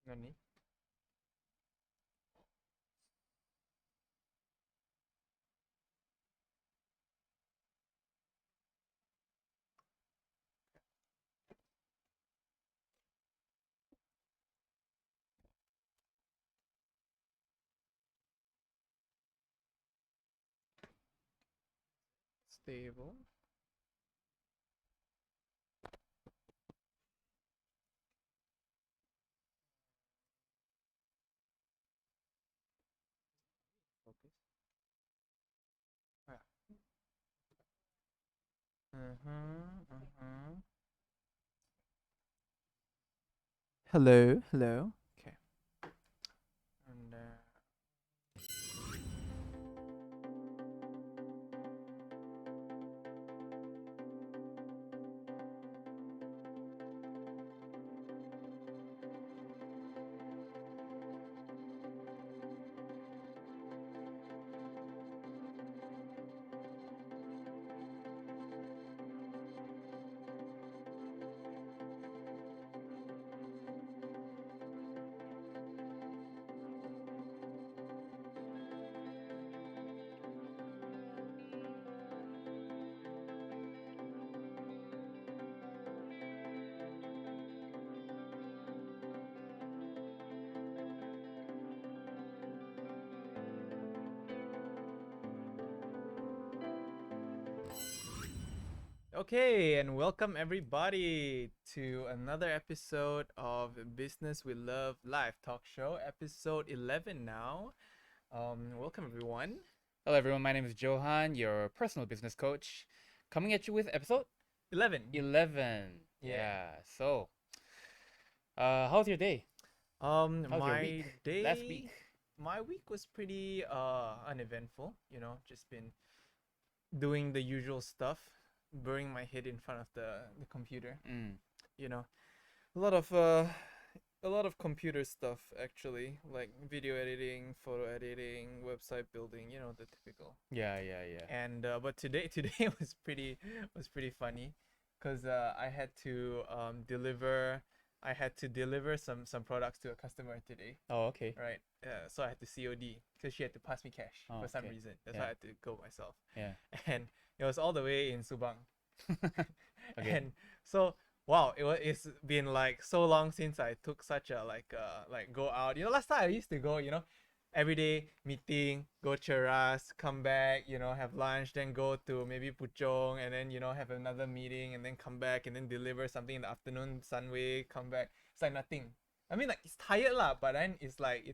Nani? Stable. Focus. Ah. Uh-huh. Hello, hello. Okay. And okay, and welcome everybody to another episode of Business We Love Live Talk Show, episode 11 now. Welcome everyone. Hello, everyone. My name is Johan, your personal business coach, coming at you with episode 11. 11. Yeah. Yeah. So, how's your day? How's your My week? day, Last week. my week was pretty uneventful. Just been doing the usual stuff, burying my head in front of the computer. Mm. You know, a lot of uh, a lot of computer stuff actually, like video editing, photo editing, website building. The typical. Yeah, yeah, yeah. And but today was pretty funny, cause I had to deliver. I had to deliver some products to a customer today, Oh, okay. right? So I had to COD because she had to pass me cash Oh, for some okay. reason. That's why I Yeah. had to go myself. Yeah. And it was all the way in Subang. Okay. And so wow, it's been like so long since I took such a like go out. Last time I used to go, every day meeting, go cheras, come back, have lunch, then go to maybe Puchong, and then have another meeting, and then come back, and then deliver something in the afternoon, Sunway, come back. It's like nothing. I mean, like, it's tired lah, but then it's like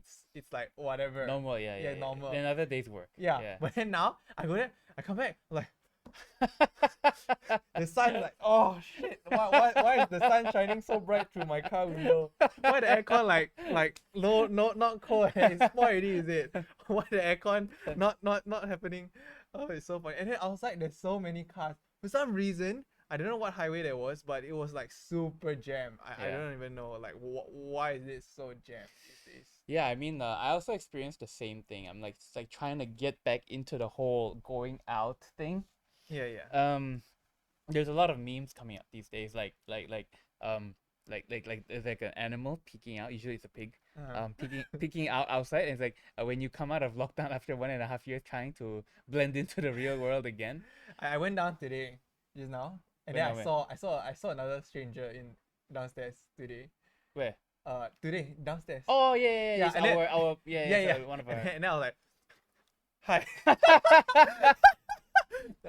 whatever. Normal. Yeah, Yeah, yeah, yeah. normal. Then other days work. Yeah, Yeah. but then now I go there, I come back, like the sun, like, oh shit, why is the sun shining so bright through my car window? Why the aircon like low, not cold, it's spoiled already, is it? Why the aircon not happening? Oh, it's so funny. And then outside there's so many cars for some reason. I don't know what highway that was, but it was like super jammed. I Yeah. don't even know, like, why is it so jammed these days? Yeah, I mean, I also experienced the same thing. I'm like, it's like trying to get back into the whole going out thing. Yeah, yeah. There's a lot of memes coming up these days, um there's like an animal peeking out. Usually it's a pig, Uh-huh. peeking out outside, and it's like when you come out of lockdown after 1.5 years, trying to blend into the real world again. I went down today, just now, and then When I I went saw I saw I saw another stranger in downstairs today. where? Today downstairs. Oh yeah, yeah, yeah. Yeah, It's and then our yeah, yeah, it's yeah, one of and our. then, and then I was like, hi,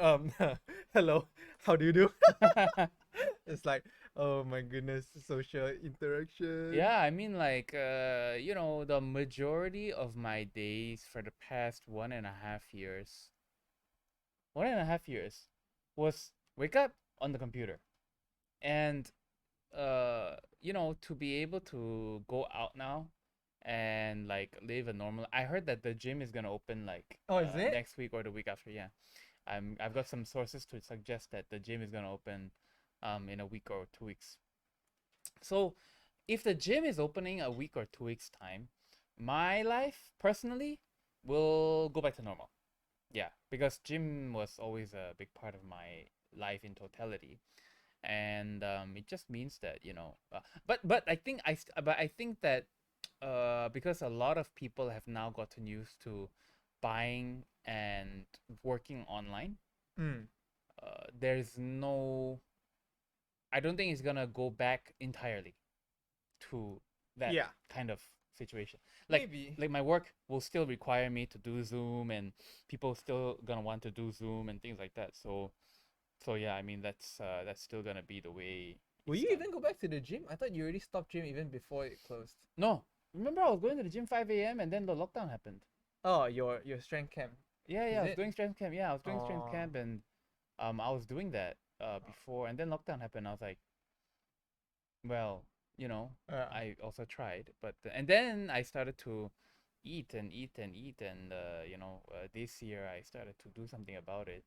um, hello, how do you do? It's like, oh my goodness, social interaction. Yeah, I mean, like, the majority of my days for the past 1.5 years, 1.5 years was wake up on the computer. And to be able to go out now and like live a normal. I heard that the gym is gonna open like Oh, is it? next week or the week after. Yeah, I've got some sources to suggest that the gym is gonna open in a week or 2 weeks. So if the gym is opening a week or 2 weeks time, my life personally will go back to normal. Yeah, because gym was always a big part of my life in totality, and it just means that but I think but I think that because a lot of people have now gotten used to buying and working online. Mm. There's no, I don't think it's gonna go back entirely to that Yeah. kind of situation. Like Maybe. like my work will still require me to do Zoom, and people still gonna want to do Zoom and things like that. So yeah, I mean that's still gonna be the way Will it's you done. even go back to the gym? I thought you already stopped gym even before it closed. No, remember I was going to the gym 5 a.m. and then the lockdown happened. Oh, your strength camp. Yeah, Is I was it? doing strength camp. Yeah, I was doing strength Oh. camp, and I was doing that before, and then lockdown happened. I was like, well, you know, Yeah. I also tried, but and then I started to eat and eat and eat, and this year I started to do something about it.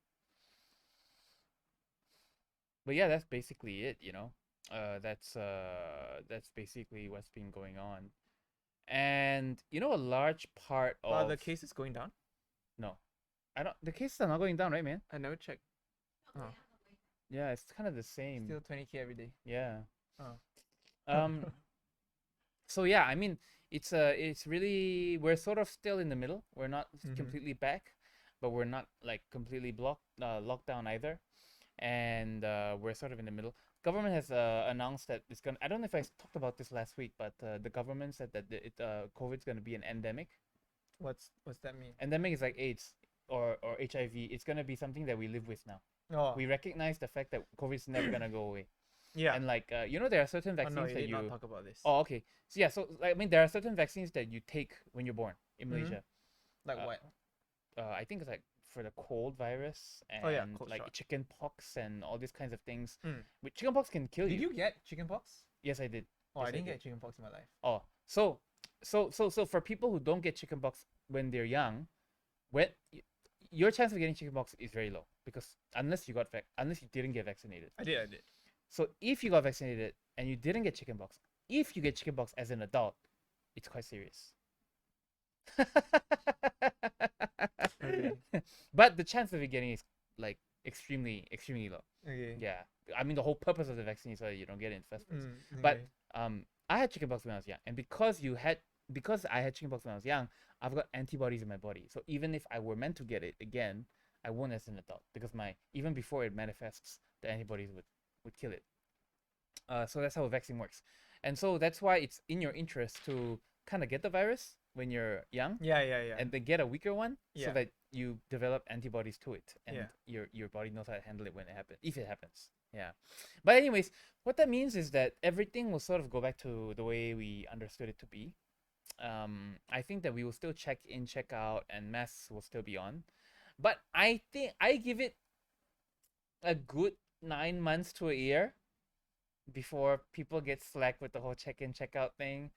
But yeah, that's basically it. That's basically what's been going on, and a large part Well, the of case is going down. no, I don't. The cases are not going down, right, man? I never checked. Oh, Yeah, it's kind of the same. still 20K every day. Yeah. Oh. Um. So yeah, I mean, it's really we're sort of still in the middle. We're not Mm-hmm. completely back, but we're not like completely locked down either, and we're sort of in the middle. Government has announced that it's gonna. I don't know if I talked about this last week, but the government said that COVID's gonna be an endemic. What's that mean? Endemic is like AIDS or HIV. It's gonna be something that we live with now. Oh. We recognize the fact that COVID's never gonna go away. Yeah. And like there are certain Oh no, vaccines you that did not you. talk about this. Oh, okay. So yeah, so like, I mean, there are certain vaccines that you take when you're born in Mm-hmm. Malaysia. Like Uh, what? I think it's like for the cold virus Oh yeah, and cold like shot. chicken pox and all these kinds of things. Mm. But chicken pox can kill Did you. you get chickenpox? Yes, I did. Oh, Yes, I I didn't did. get chickenpox in my life. Oh, so for people who don't get chicken pox when they're young, when your chance of getting chicken pox is very low because unless you didn't get vaccinated. I did. I did. So if you got vaccinated and you didn't get chicken pox, if you get chicken pox as an adult, it's quite serious. Okay. But the chance of it getting is like extremely, extremely low. Okay. Yeah. I mean the whole purpose of the vaccine is so that you don't get it in the first place. Mm, But okay. I had chickenpox when I was young, and because I had chickenpox when I was young, I've got antibodies in my body. So even if I were meant to get it again, I won't as an adult because my even before it manifests, the antibodies would kill it. So that's how a vaccine works, and so that's why it's in your interest to kind of get the virus when you're young, Yeah, yeah, yeah. and then get a weaker one so Yeah. that you develop antibodies to it, and Yeah. your body knows how to handle it when it happens, if it happens. Yeah, but anyways, what that means is that everything will sort of go back to the way we understood it to be. I think that we will still check in, check out, and masks will still be on, but I think I give it a good 9 months to a year before people get slack with the whole check in check out thing,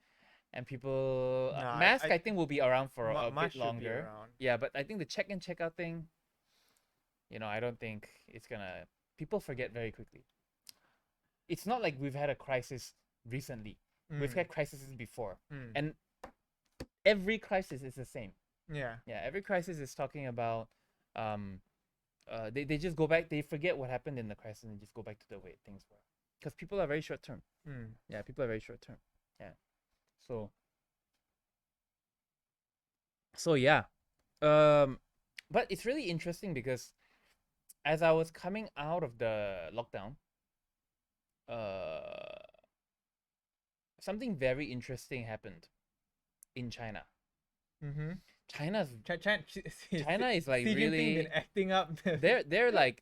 and people Nah, mask I think will be around for a March bit should be longer. around. Yeah, but I think the check in check out thing, I don't think it's gonna. People forget very quickly. It's not like we've had a crisis recently. We've Mm, had crises before, mm. and every crisis is the same. Yeah. Yeah, every crisis is talking about um they just go back, they forget what happened in the crisis and just go back to the way things were, because people are very short term. Mm. Yeah, people are very short term. Yeah. So yeah. Um but it's really interesting because as I was coming out of the lockdown, uh something very interesting happened in China. Mm-hmm. China's China China is like Xi Jinping been really acting up. they're like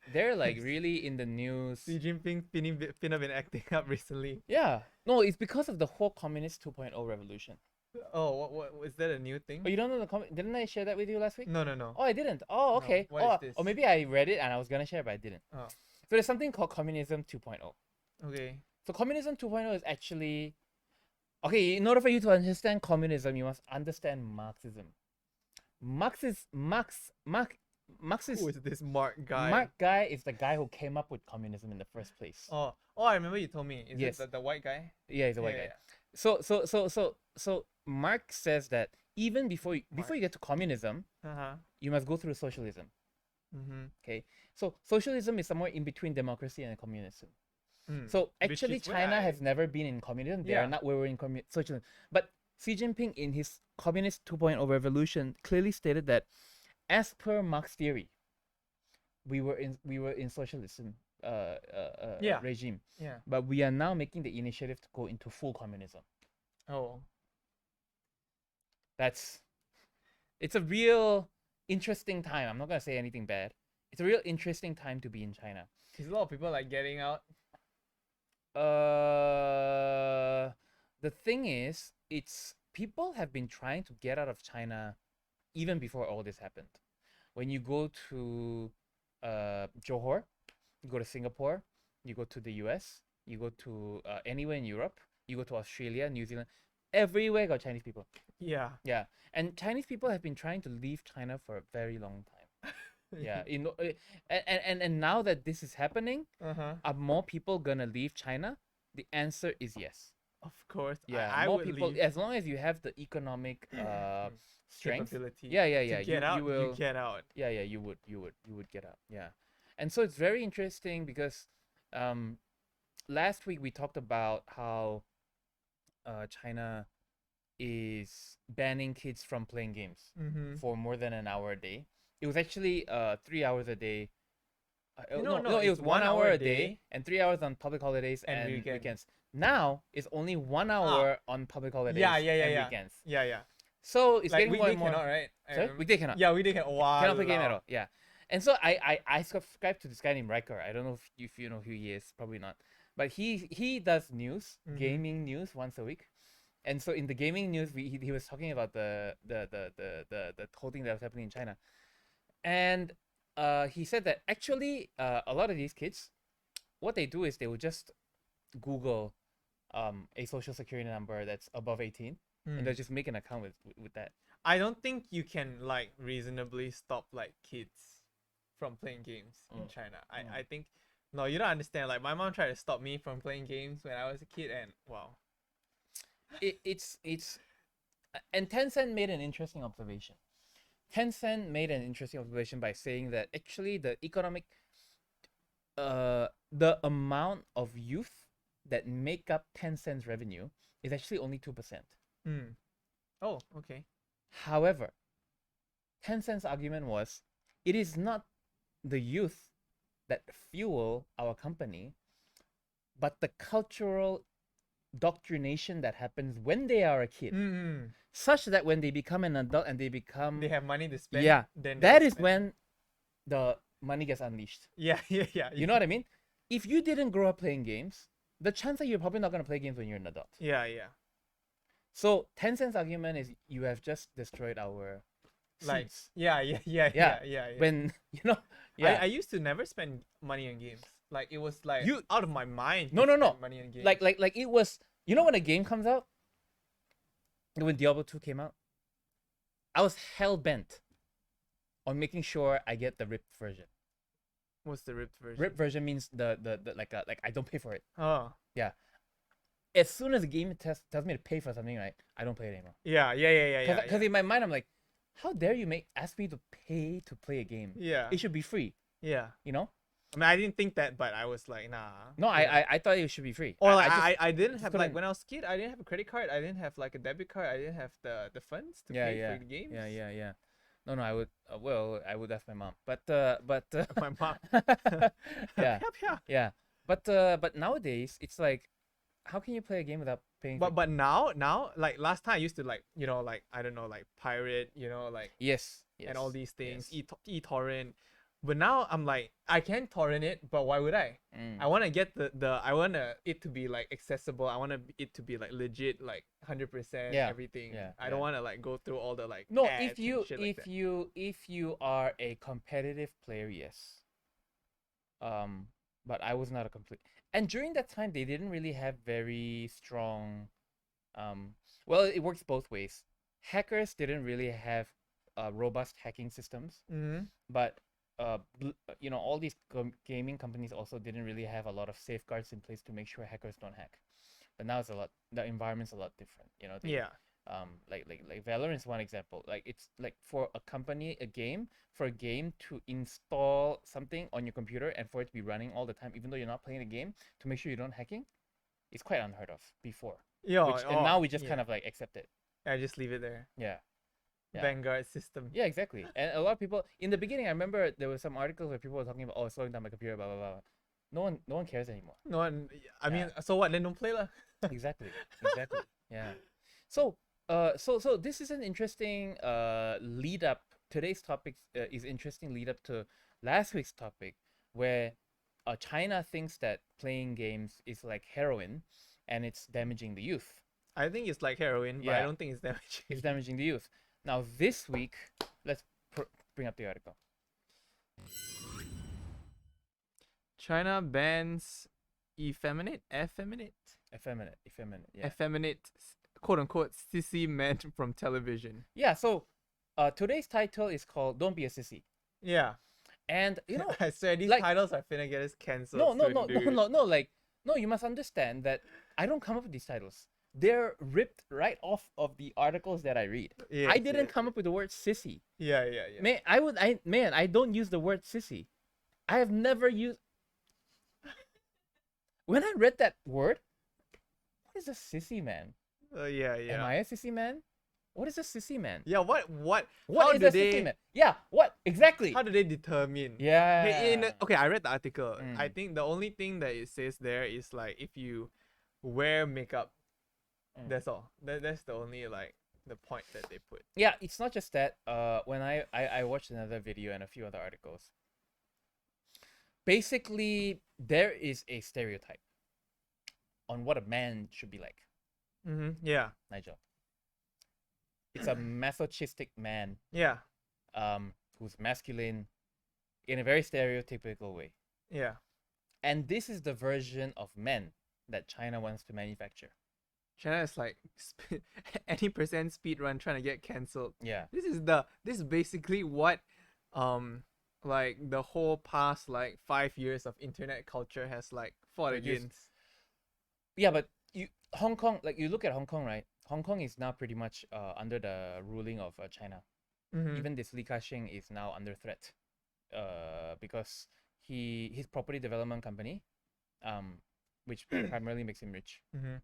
really in the news. Xi Jinping been acting up recently. Yeah. No, it's because of the whole communist 2.0 revolution. Oh, what is that a new thing? Oh, you don't know didn't I share that with you last week? No, no, no. Oh, I didn't. Oh, No, okay. what is Oh, this? or maybe I read it and I was gonna share, but I didn't. Oh, So there's something called communism 2.0. okay. So communism 2.0 is actually okay. In order for you to understand communism, you must understand Marxism. Marx is Who is this Mark guy? Mark guy is the guy who came up with communism in the first place. Oh, I remember you told me. Is Yes. it the white guy? Yeah, he's a white Yeah, guy. So Marx says that even before you get to communism, yeah. Uh-huh. you must go through socialism. Mm-hmm. Okay, so socialism is somewhere in between democracy and communism. Mm. So Which actually, is what China I- has never been in communism. They Yeah. are not where we're in socialism. But Xi Jinping, in his Communist 2.0 revolution, clearly stated that, as per Marx theory, we were in socialism Yeah. regime, Yeah. but we are now making the initiative to go into full communism. Oh. It's a real interesting time. I'm not gonna say anything bad. It's a real interesting time to be in China. Is a lot of people like getting out? Uh, the thing is, it's people have been trying to get out of China even before all this happened. When you go to Johor, you go to Singapore, you go to the US, you go to anywhere in Europe, you go to Australia, New Zealand, everywhere got Chinese people. Yeah. Yeah, and Chinese people have been trying to leave China for a very long time. Yeah, and now that this is happening, Uh-huh. are more people gonna leave China? The answer is yes. Of course. Yeah, I more would people, leave. as long as you have the economic strength. Capability. Yeah, yeah, To yeah. get You out, you will. get out. Yeah, yeah. You would get out. Yeah, and so it's very interesting because, um, last week we talked about how, China is banning kids from playing games Mm-hmm. for more than an hour a day. It was actually 3 hours a day. No, It was it's 1 hour a day and 3 hours on public holidays and and weekend. weekends. Now it's only 1 hour on public holidays Yeah, and yeah. weekends. Yeah. So it's Like getting more weekday and more. cannot, right? Sorry, weekday cannot. Yeah, weekday can. Wow. Cannot play game at all. Yeah, and so I subscribe to this guy named Riker. I don't know if you know who he is. Probably not. But he does news, Mhm. gaming news once a week. And so in the gaming news, he was talking about the whole thing that was happening in China, and he said that actually a lot of these kids, what they do is they will just Google a social security number that's above 18, and they'll just make an account with that. I don't think you can like reasonably stop like kids from playing games in China. I think no, you don't understand. Like my mom tried to stop me from playing games when I was a kid, and wow. It's and Tencent made an interesting observation. Tencent made an interesting observation by saying that actually the amount of youth that make up Tencent's revenue is actually only 2%. Mm. Oh, okay. However, Tencent's argument was it is not the youth that fuel our company, but the cultural doctrination that happens when they are a kid, such that when they become an adult and they have money to spend. yeah, then that is when the money gets unleashed. Yeah. You know what I mean? If you didn't grow up playing games, the chance that you're probably not gonna play games when you're an adult. Yeah. So Tencent's argument is you have just destroyed our Like seeds. yeah. When I used to never spend money on games. Like it was like You- out of my mind. No. Money on games. like it was, when a game comes out, when Diablo 2 came out, I was hell bent on making sure I get the ripped version. what's the ripped version? Ripped version means the like I don't pay for it. Oh. As soon as the game tells me to pay for something, right, I don't play it anymore. Yeah. Because in my mind I'm like, how dare you ask me to pay to play a game? Yeah. It should be free, Yeah. you know? I mean, I didn't think that, but I was like, nah. No, Yeah. I thought it should be free. Or like just- I didn't have like couldn't- when I was a kid, I didn't have a credit card, I didn't have like a debit card, I didn't have the funds to pay for the games. Yeah. No, I would. I would ask my mom. But My mom. yeah, Yeah. yeah. But nowadays it's like, how can you play a game without paying? But now like last time I used to like like I don't know like pirate like yes, and all these things yes. eTorrent, but now I'm like I can torrent it, but why would I? I want to get the I want it to be like accessible. I want it to be like legit, like 100% Yeah, everything. yeah, I don't want to like go through all the like No, ads if you and shit like that. if you are a competitive player, yes. But I was not a complete. And during that time, they didn't really have very strong. Well, it works both ways. Hackers didn't really have robust hacking systems, but all these gaming companies also didn't really have a lot of safeguards in place to make sure hackers don't hack. But now the environment's a lot different. Yeah. Like Valorant is one example. Like it's like for a game to install something on your computer and for it to be running all the time, even though you're not playing the game, to make sure you don't hacking, it's quite unheard of before. Yeah. And now we just kind of like accept it. I just leave it there. Yeah. Yeah. Vanguard system. Yeah, exactly. And a lot of people in the beginning, I remember there was some articles where people were talking about, oh, slowing down my computer, blah blah blah. No one cares anymore. No one. I Yeah. mean, so what? Then don't play lah. Exactly. Exactly. Yeah. So so this is an interesting lead up. Today's topic is interesting lead up to last week's topic, where China thinks that playing games is like heroin, and it's damaging the youth. I think it's like heroin, but I Yeah. don't think it's damaging. It's damaging the youth. Now this week, let's bring up the article. China bans effeminate, Effeminate. Yeah. effeminate, quote unquote, sissy men from television. Yeah. So, today's title is called "Don't Be a Sissy," Yeah. and you know, I swear these like- titles are finna get us cancelled. no, soon, dude. like, no. You must understand that I don't come up with these titles. They're ripped right off of the articles that I read. Yes, I didn't yes. come up with the word sissy. Yeah. I don't use the word sissy. I have never used. When I read that word, what is a sissy man? Yeah. Am I a sissy man? What is a sissy man? Yeah. What? What How is do a sissy they? man? Yeah, what exactly? How do they determine? Yeah. Hey, okay, I read the article. I Mm. think the only thing that it says there is like if you wear makeup, Mm. that's all. That's the only like the point that they put. Yeah, it's not just that. When I watched another video and a few other articles. Basically, there is a stereotype on what a man should be like, Yeah. Nigel. It's a masochistic man, Yeah. who's masculine in a very stereotypical way. Yeah. And this is the version of men that China wants to manufacture. China is like any percent speed run trying to get cancelled. Yeah. This is basically what like the whole past like 5 years of internet culture has like fought Produced. against. Yeah, but Hong Kong, like you look at Hong Kong, right? Hong Kong is now pretty much under the ruling of China. Mhm. Even this Li Ka-shing is now under threat, because his property development company, which primarily makes him rich, Mhm.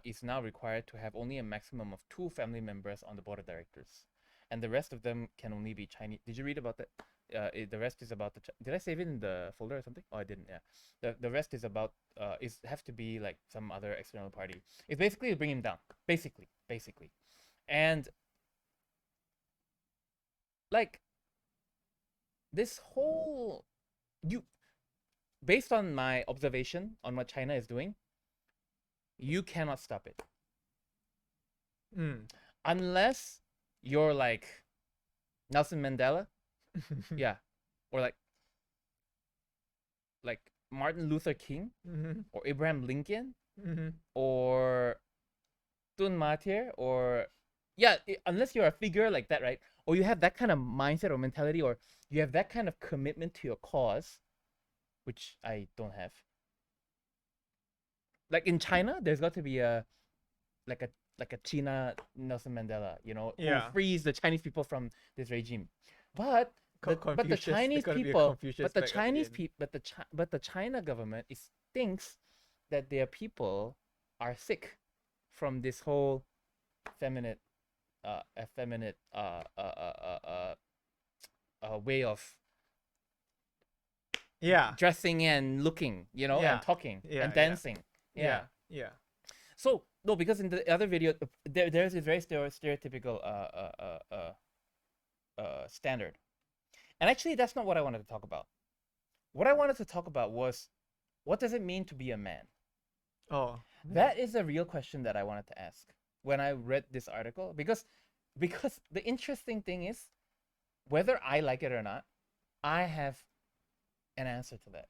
is now required to have only a maximum of 2 family members on the board of directors, and the rest of them can only be Chinese. Did you read about that? The rest is about the. Did I save it in the folder or something? Oh, I didn't. Yeah. The rest is about is have to be like some other external party. It's basically to bring him down. Basically, and like this whole based on my observation on what China is doing, you cannot stop it Mm. unless you're like Nelson Mandela. Yeah, or like Martin Luther King Mhm. or Abraham Lincoln Mhm. or Tun Mahathir, or unless you're a figure like that, right? Or you have that kind of mindset or mentality, or you have that kind of commitment to your cause, which I don't have. Like in China, there's got to be a China Nelson Mandela, Yeah. who frees the Chinese people from this regime. But the Confucius, there's Chinese gotta be a people, Confucius but the back up Chinese again. people, but the China government thinks that their people are sick from this whole effeminate way of Yeah. dressing and looking, Yeah. and talking Yeah, and yeah. dancing. Yeah. Yeah. So no, because in the other video, there's this very stereotypical standard, and actually that's not what I wanted to talk about. What I wanted to talk about was, what does it mean to be a man? Oh. That is a real question that I wanted to ask when I read this article, because the interesting thing is, whether I like it or not, I have an answer to that.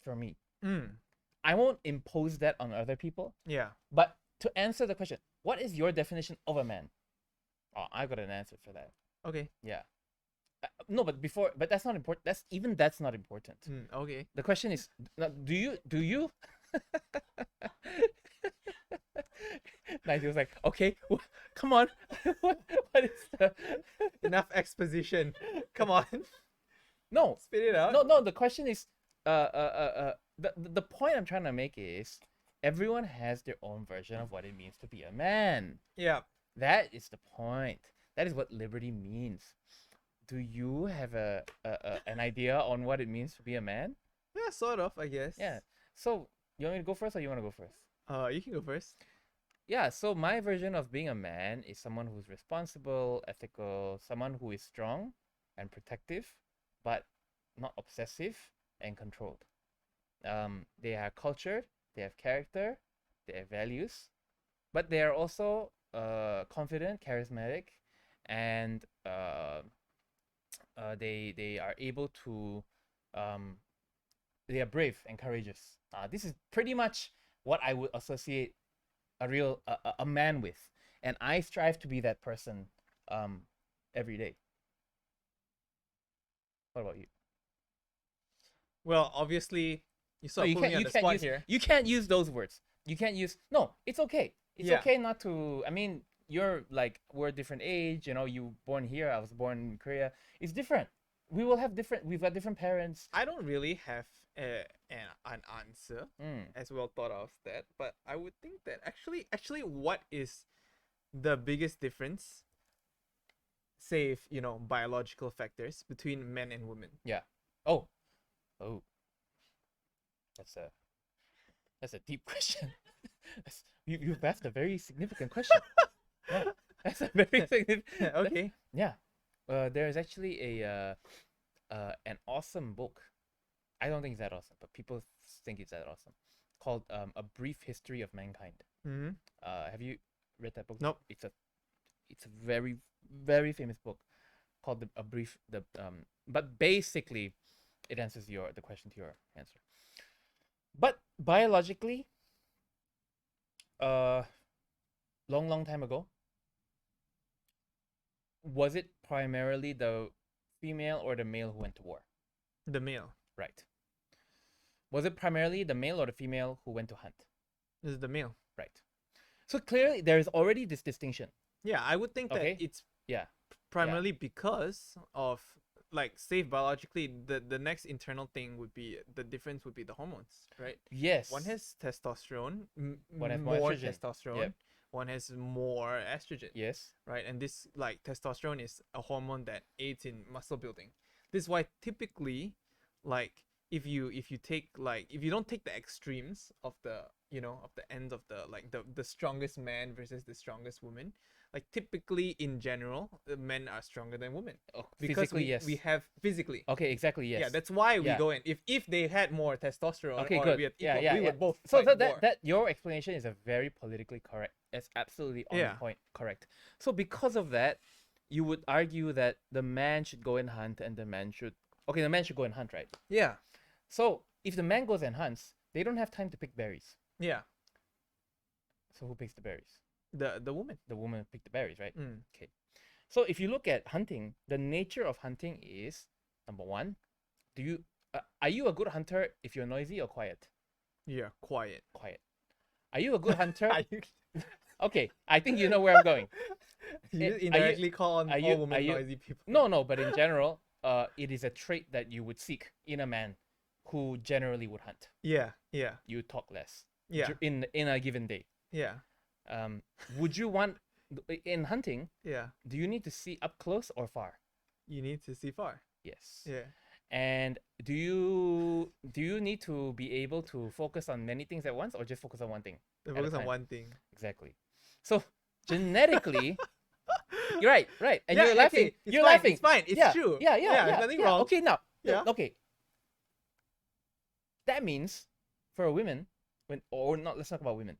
For me, Mm. I won't impose that on other people. Yeah. But to answer the question, what is your definition of a man? Oh, I got an answer for that. Okay. Yeah. No, but that's not important. That's not important. Okay. The question is, do you? Nigel's like, okay, come on. what is the? Enough exposition. Come on. No, Spit it out. no. The question is, the point I'm trying to make is, everyone has their own version of what it means to be a man. Yeah. That is the point. That is what liberty means. Do you have an idea on what it means to be a man? Yeah, sort of, I guess. Yeah. So you want me to go first, or you want to go first? You can go first. Yeah. So my version of being a man is someone who's responsible, ethical, someone who is strong and protective, but not obsessive and controlled. They are cultured, they have character, they have values, but they are also confident, charismatic, and they are able to they are brave and courageous. This is pretty much what I would associate a man with, and I strive to be that person every day. What about you? Well, obviously, you No, sort of you put can't. me on You the can't spot use. here. You can't use those words. You can't use. No, it's okay. It's Yeah. okay not to. I mean, you're like we're a different age. You know, you born here. I was born in Korea. It's different. We will have different. We've got different parents. I don't really have an answer Mm. as well thought of that, but I would think that actually, what is the biggest difference, save biological factors, between men and women? Yeah. Oh. Oh. That's a deep question. You've asked a very significant question. Yeah, that's a very significant. Okay. Yeah. There is actually an awesome book. I don't think it's that awesome, but people think it's that awesome. Called A Brief History of Mankind. Mm-hmm. Have you read that book? Nope. It's a very very famous book called A Brief but basically it answers the question to your answer. But biologically, long time ago, was it primarily the female or the male who went to war? The male. Right. Was it primarily the male or the female who went to hunt? This is the male. Right. So clearly there is already this distinction. Yeah, I would think that Okay. it's Yeah. primarily because of, like, safe biologically, the next internal thing would be the difference would be the hormones, right? Yes. One has testosterone, One has more more estrogen. testosterone. Yep. One has more estrogen, Yes. right? And this, like, testosterone is a hormone that aids in muscle building. This is why typically, like, if you take, like, if you don't take the extremes of the of the ends of the, like, the strongest man versus the strongest woman, like, typically in general, the men are stronger than women Oh, because physically, yes. we have physically. Okay, exactly, yes. Yeah, that's why we Yeah. go in. If they had more testosterone, Okay, or good. we had Yeah, equal, yeah, we yeah. would both So fight war. that your explanation is a very politically correct. It's absolutely on Yeah. point, correct. So because of that, you would argue that the man should go and hunt, and the man should go and hunt, right? Yeah, So if the man goes and hunts, they don't have time to pick berries. yeah. So who picks the berries? The woman. The woman pick the berries, right? Mm. Okay. So if you look at hunting, the nature of hunting is, number one, are you a good hunter if you're noisy or quiet? Yeah, quiet. Quiet. Are you a good hunter? Are you, Okay, I think you know where I'm going. you Are you- indirectly call on are all you- women are you- noisy people. No, but in general, it is a trait that you would seek in a man who generally would hunt. Yeah, yeah, You talk less. yeah, In a given day. yeah, Would you want in hunting? yeah. Do you need to see up close or far? You need to see far. Yes. Yeah. And do you need to be able to focus on many things at once, or just focus on one thing? They At a focus on time. one thing. Exactly. So genetically, you're right, and Yeah, you're laughing. okay, it's You're fine, laughing. it's fine, it's yeah, true. Yeah, Yeah, yeah. nothing yeah. wrong. Okay, now. Yeah. Okay. That means for a woman, let's talk about women.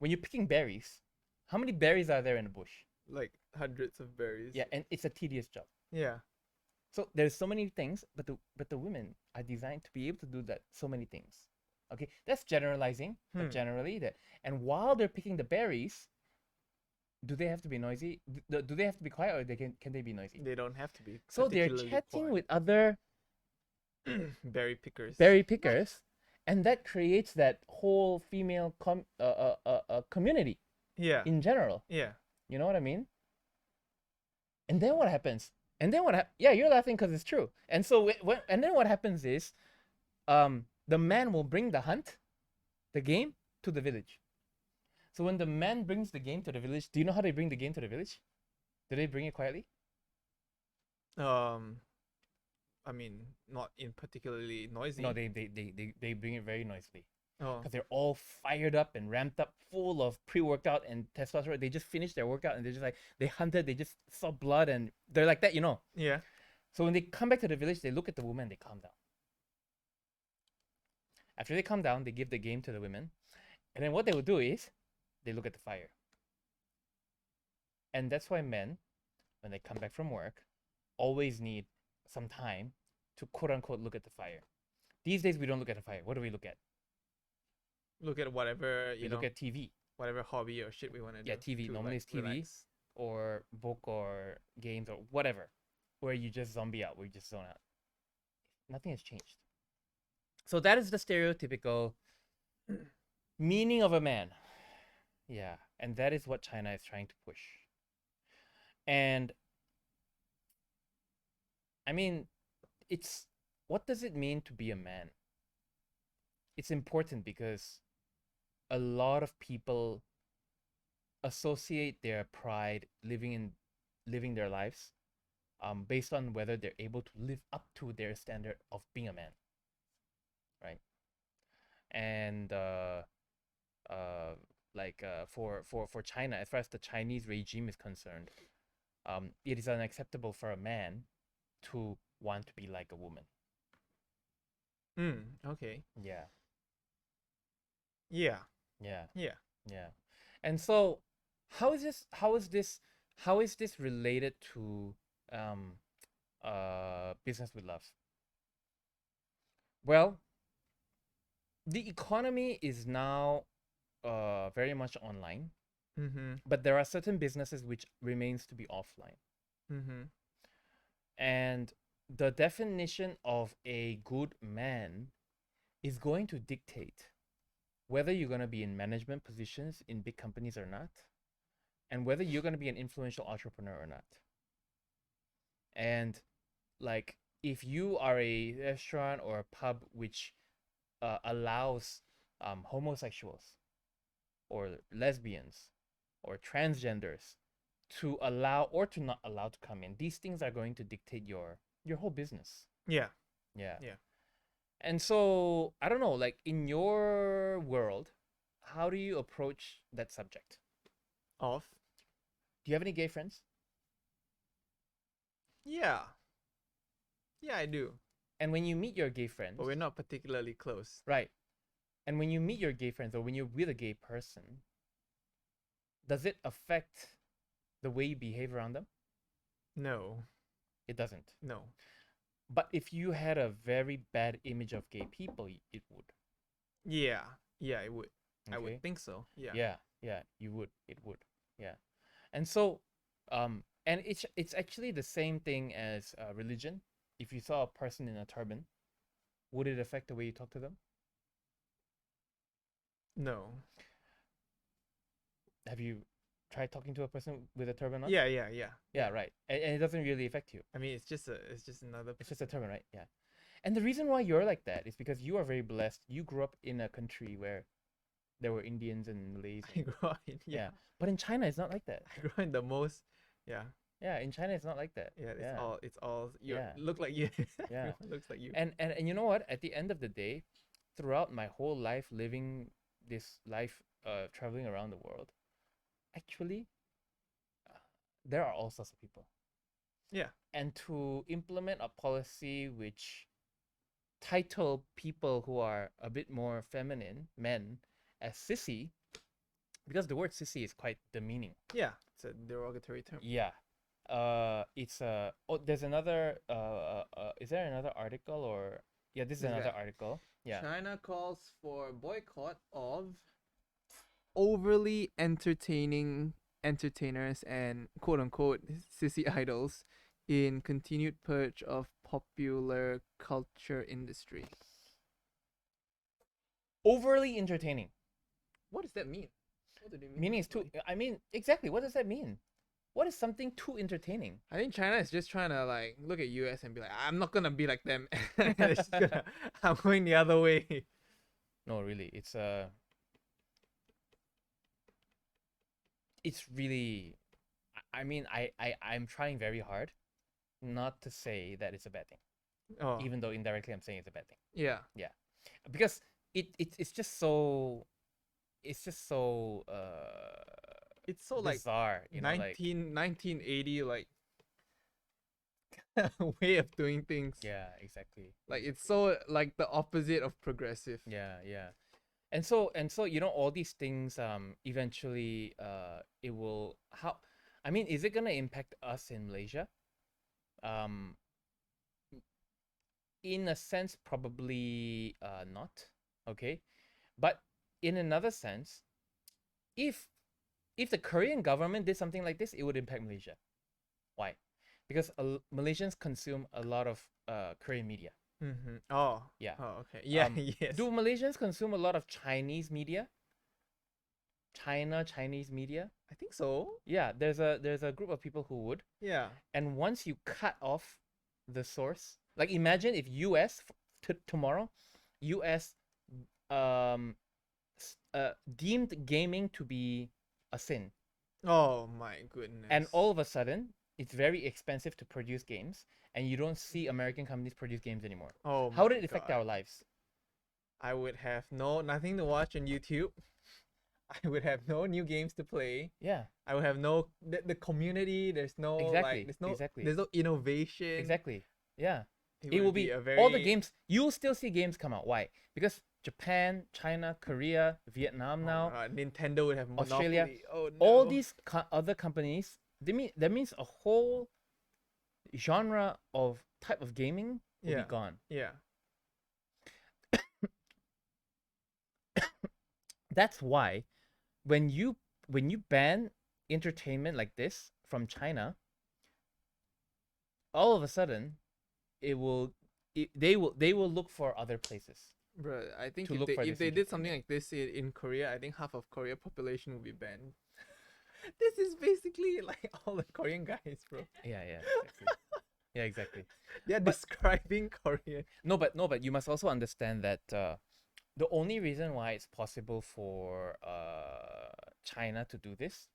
When you're picking berries, how many berries are there in the bush? Like hundreds of berries. Yeah, and it's a tedious job. Yeah. So there's so many things, but the women are designed to be able to do that so many things. Okay, that's generalizing, but generally that. And while they're picking the berries, do they have to be noisy? Do they have to be quiet, or can they be noisy? They don't have to be. So they're particularly chatting quiet. with other berry pickers. berry pickers, and that creates that whole female community Yeah. in general. Yeah. You know what I mean? And then what happens? Yeah, you're laughing because it's true. And so and then what happens is, the man will bring the hunt, the game, to the village. So when the man brings the game to the village, do you know how they bring the game to the village? Do they bring it quietly? Um, I mean, not in particularly noisy. No, they bring it very noisily. Oh, Because they're all fired up and ramped up, full of pre-workout and testosterone. They just finished their workout and they're just like, they hunted, they just saw blood, and they're like that, you know. yeah. So when they come back to the village, they look at the woman and they calm down. After they calm down, they give the game to the women. And then what they will do is they look at the fire. And that's why men, when they come back from work, always need some time to quote unquote look at the fire. These days we don't look at the fire. What do we look at? Look at whatever We look at TV. whatever hobby or shit we want to do. Yeah, TV. to, Normally like, it's TV relax. or book or games or whatever, where you just zombie out, where you just zone out. Nothing has changed. So that is the stereotypical meaning of a man. Yeah, and that is what China is trying to push. And I mean, it's what does it mean to be a man? It's important because a lot of people associate their pride living their lives based on whether they're able to live up to their standard of being a man, right? And for China, as far as the Chinese regime is concerned, it is unacceptable for a man to want to be like a woman. Okay. Yeah, Yeah. yeah, Yeah. yeah. And so, how is this related to business with love? Well, the economy is now very much online, Mm-hmm. but there are certain businesses which remains to be offline. Mm-hmm. And the definition of a good man is going to dictate whether you're going to be in management positions in big companies or not, and whether you're going to be an influential entrepreneur or not. And like, if you are a restaurant or a pub which allows homosexuals or lesbians or transgenders to allow or to not allow to come in, these things are going to dictate your whole business. Yeah. Yeah. Yeah. And so I don't know, like in your world, how do you approach that subject? Off. Do you have any gay friends? Yeah. Yeah, I do. And when you meet your gay friends, But we're not particularly close. right? And when you meet your gay friends or when you're with a gay person, does it affect the way you behave around them? No. It doesn't. No. But if you had a very bad image of gay people, it would. Yeah. Yeah, it would. I Okay? would think so. Yeah. Yeah, you would. It would. Yeah. And so, and it's actually the same thing as religion. If you saw a person in a turban, would it affect the way you talk to them? No. Have you tried talking to a person with a turban on? Yeah, yeah, yeah. Yeah, right. And it doesn't really affect you. I mean, it's just another. It's just a turban, right? Yeah. And the reason why you're like that is because you are very blessed. You grew up in a country where there were Indians and Malays. I grew up in Yeah. But in China, it's not like that. I grew up in the most. Yeah. Yeah, in China, it's not like that. Yeah. It's Yeah. all. It's all. You Yeah. look like you. Yeah. Everyone looks like you. And you know what? At the end of the day, throughout my whole life living this life, traveling around the world, actually, there are all sorts of people. Yeah. And to implement a policy which title people who are a bit more feminine, men, as sissy, because the word sissy is quite demeaning. Yeah. It's a derogatory term. Yeah. It's there's another is there another article or yeah, this is There's another that. article. Yeah. China calls for boycott of overly entertaining entertainers and quote unquote sissy idols in continued purge of popular culture industry. Overly entertaining. What does that mean? What do they mean? Meaning it's too I mean, exactly, what does that mean? What is something too entertaining? I think China is just trying to like look at US and be like, I'm not gonna be like them. It's just I'm going the other way. No, really. It's it's really, I mean, I'm trying very hard not to say that it's a bad thing, Oh, even though indirectly I'm saying it's a bad thing. yeah. Yeah, because it's just so, it's just so It's so like bizarre, you know, like 1980 like way of doing things. yeah, exactly, Like it's exactly. so like the opposite of progressive. Yeah, yeah. And so you know all these things eventually it will how, I mean, is it gonna impact us in Malaysia? Um in a sense probably not. Okay. But in another sense, if if the Korean government did something like this, it would impact Malaysia. Why? Because Malaysians consume a lot of Korean media. Mm-hmm. Oh. Yeah. Oh, okay. Yeah, yes. Do Malaysians consume a lot of Chinese media? Chinese media? I think so. Yeah, there's a group of people who would. Yeah. And once you cut off the source, like imagine if US tomorrow, US um deemed gaming to be a sin, Oh my and goodness. all of a sudden it's very expensive to produce games, and you don't see American companies produce games anymore. Oh How my did it affect god. our lives? I would have nothing to watch on YouTube. I would have no new games to play. Yeah, I would have no the community. There's no like exactly, exactly, there's no innovation. exactly. Yeah, It it will would be be a all the very games. You'll still see games come out. Why? Because Japan, China, Korea, Vietnam oh now, my god, Nintendo would have Australia, monopoly. Oh all no. these other companies. That means a whole genre of type of gaming will be Yeah. gone. Yeah. That's why when you when you ban entertainment like this from China, all of a sudden it will they will look for other places Bro, I think to look for if this they did something entertainment. like this in Korea, I think half of Korea population would be banned. This is basically like all the Korean guys, bro. Yeah, yeah, exactly. Yeah, exactly. They're But describing Korean. no, but you must also understand that the only reason why it's possible for China to do this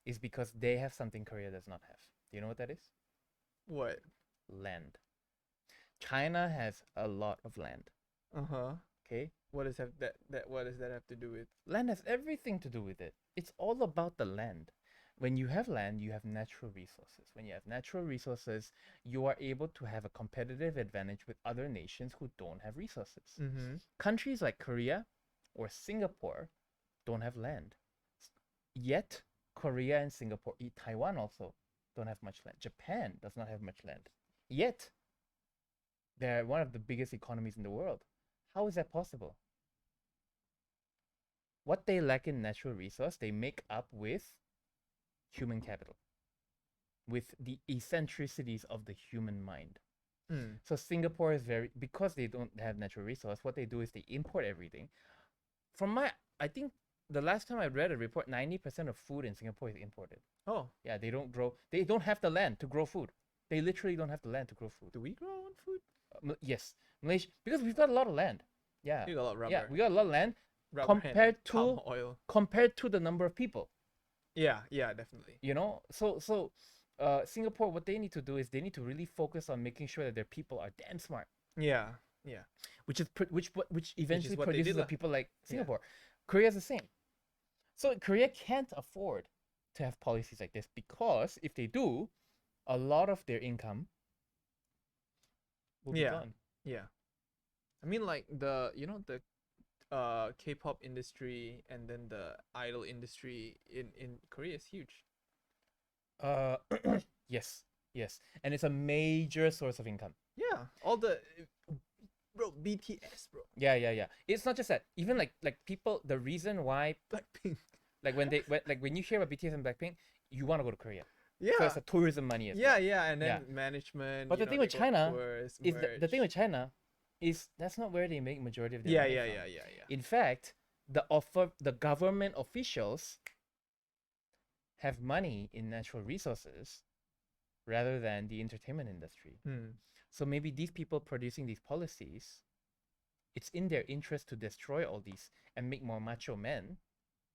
is because they have something Korea does not have. Do you know what that is? What? Land. China has a lot of land. Uh-huh. Okay? What does have that what does that have to do with? Land has everything to do with it. It's all about the land. When you have land, you have natural resources. When you have natural resources, you are able to have a competitive advantage with other nations who don't have resources. Mm-hmm. Countries like Korea or Singapore don't have land. Yet, Korea and Singapore, Taiwan also don't have much land. Japan does not have much land. Yet, they're one of the biggest economies in the world. How is that possible? What they lack in natural resource, they make up with human capital, with the eccentricities of the human mind. Mm. So Singapore is very, because they don't have natural resource, what they do is they import everything. From my, I think the last time I read a report, 90% of food in Singapore is imported. Oh, Yeah, they don't have the land to grow food. They literally don't have the land to grow food. do we grow our own food? Yes, Malaysia, because we've got a lot of land. Yeah, We got a lot of yeah, rubber. we got a lot of land Rubber and compared palm to oil. the number of people. Yeah, yeah, definitely. You know, Singapore, what they need to do is they need to really focus on making sure that their people are damn smart, Yeah, yeah. which eventually what they produces did the lah. people like Yeah. Singapore. Korea's the same. So Korea can't afford to have policies like this, because if they do, a lot of their income will be Yeah, gone. yeah. I mean, like the K-pop industry and then the idol industry in Korea is huge. Uh, yes, yes, and it's a major source of income. Yeah, all the bro BTS, bro. Yeah, yeah, yeah. It's not just that. Even like people, the reason why, Blackpink. like when you hear about BTS and Blackpink, you want to go to Korea. So Yeah, it's a tourism money as yeah, well. yeah, and then Yeah. management. But the thing they with go China tours, is the thing merch. with China is that's not where they make majority of their Yeah, money yeah, from. yeah, yeah, yeah. In fact, the government officials have money in natural resources rather than the entertainment industry. Hmm. So maybe these people producing these policies, it's in their interest to destroy all these and make more macho men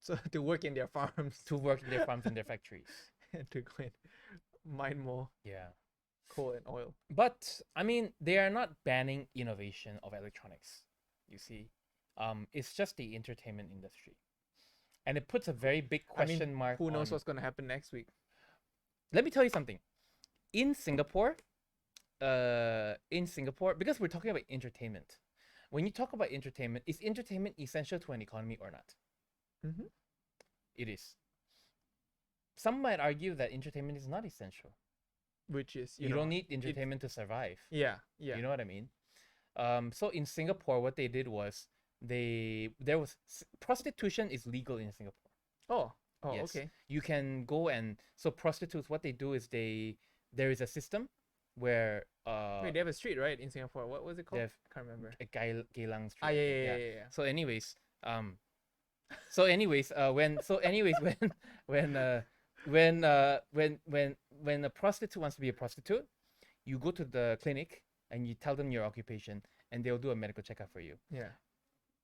So to work in their farms to work in their farms and their factories. and to go and mine more Yeah. coal and oil. But I mean, they are not banning innovation of electronics. You see, it's just the entertainment industry, and it puts a very big question mark. Who knows on... what's gonna happen next week? Let me tell you something. In Singapore, because we're talking about entertainment. When you talk about entertainment, is entertainment essential to an economy or not? Mm-hmm. It is. Some might argue that entertainment is not essential. Which is You don't need entertainment to survive. Yeah, yeah. You know what I mean? So in Singapore, what they did was prostitution is legal in Singapore. Oh, Yes. okay. You can go and so prostitutes. What they do is there is a system where Wait, they have a street, right, in Singapore? What was it called? they have I can't remember. a Geylang Street. Ah, I yeah, think, yeah, yeah, yeah. So anyways, when a prostitute wants to be a prostitute, you go to the clinic and you tell them your occupation, and they'll do a medical checkup for you. Yeah.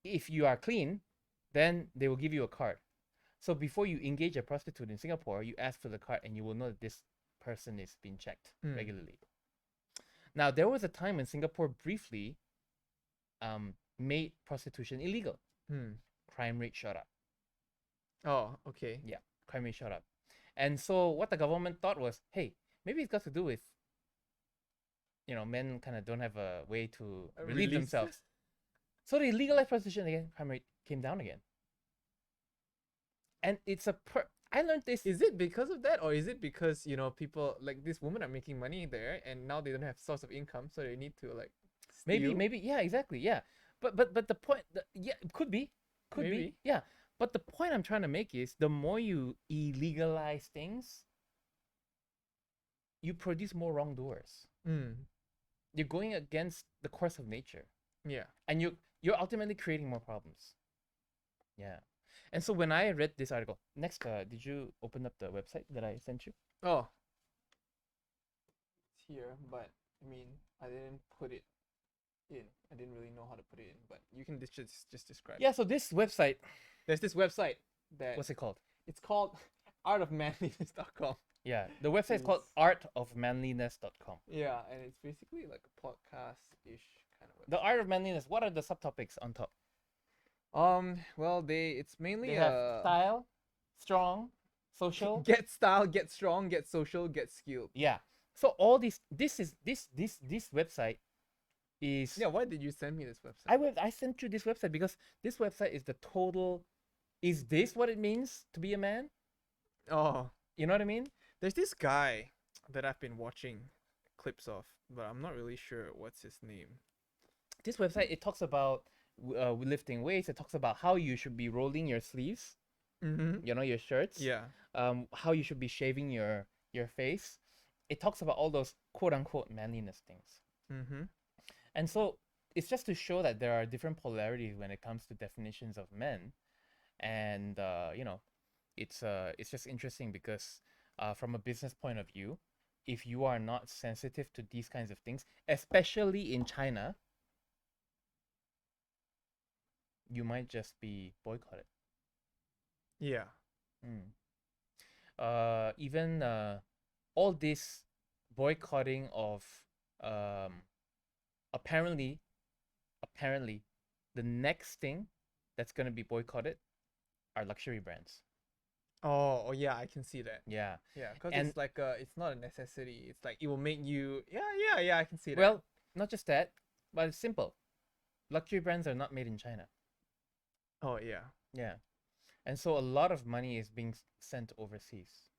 If you are clean, then they will give you a card. So before you engage a prostitute in Singapore, you ask for the card, and you will know that this person is being checked regularly. Now, there was a time when Singapore briefly made prostitution illegal. Crime rate shot up. Oh, okay. Yeah, crime rate shot up. And so what the government thought was, hey, maybe it's got to do with, men kind of don't have a way to relieve themselves. So they legalized prostitution again, crime rate came down again. And it's I learned this. Is it because of that, or is it because people like this woman are making money there, and now they don't have source of income, so they need to like steal? Maybe yeah, exactly, yeah. But the point, yeah, it could be, yeah. But the point I'm trying to make is the more you illegalize things, you produce more wrongdoers. You're going against the course of nature. Yeah. And you're ultimately creating more problems. Yeah. And so when I read this article, next, did you open up the website that I sent you? Oh. It's here, but I mean, I didn't put it in. I didn't really know how to put it in, but you can just describe. Yeah, so this website, there's this website that what's it called? It's called artofmanliness.com. Yeah, the website is called artofmanliness.com. Yeah, and it's basically like a podcast-ish kind of website. The Art of Manliness, what are the subtopics on top? Well, it's mainly They have style, strong, social. Get style, get strong, get social, get skilled. Yeah. So all this website is. Yeah, why did you send me this website? I sent you this website because this website is the total. Is this what it means to be a man? Oh, you know what I mean? There's this guy that I've been watching clips of, but I'm not really sure what's his name. This website, it talks about lifting weights. It talks about how you should be rolling your sleeves, your shirts. Yeah. How you should be shaving your face. It talks about all those quote unquote manliness things. And so it's just to show that there are different polarities when it comes to definitions of men, and it's just interesting because from a business point of view, if you are not sensitive to these kinds of things, especially in China, you might just be boycotted. Yeah. Even all this boycotting of apparently the next thing that's going to be boycotted are luxury brands. Oh yeah, I can see that. Yeah, because it's like it's not a necessity. It's like it will make you. Yeah, I can see that. Well, not just that, but it's simple. Luxury brands are not made in China. Oh yeah. Yeah, and so a lot of money is being sent overseas.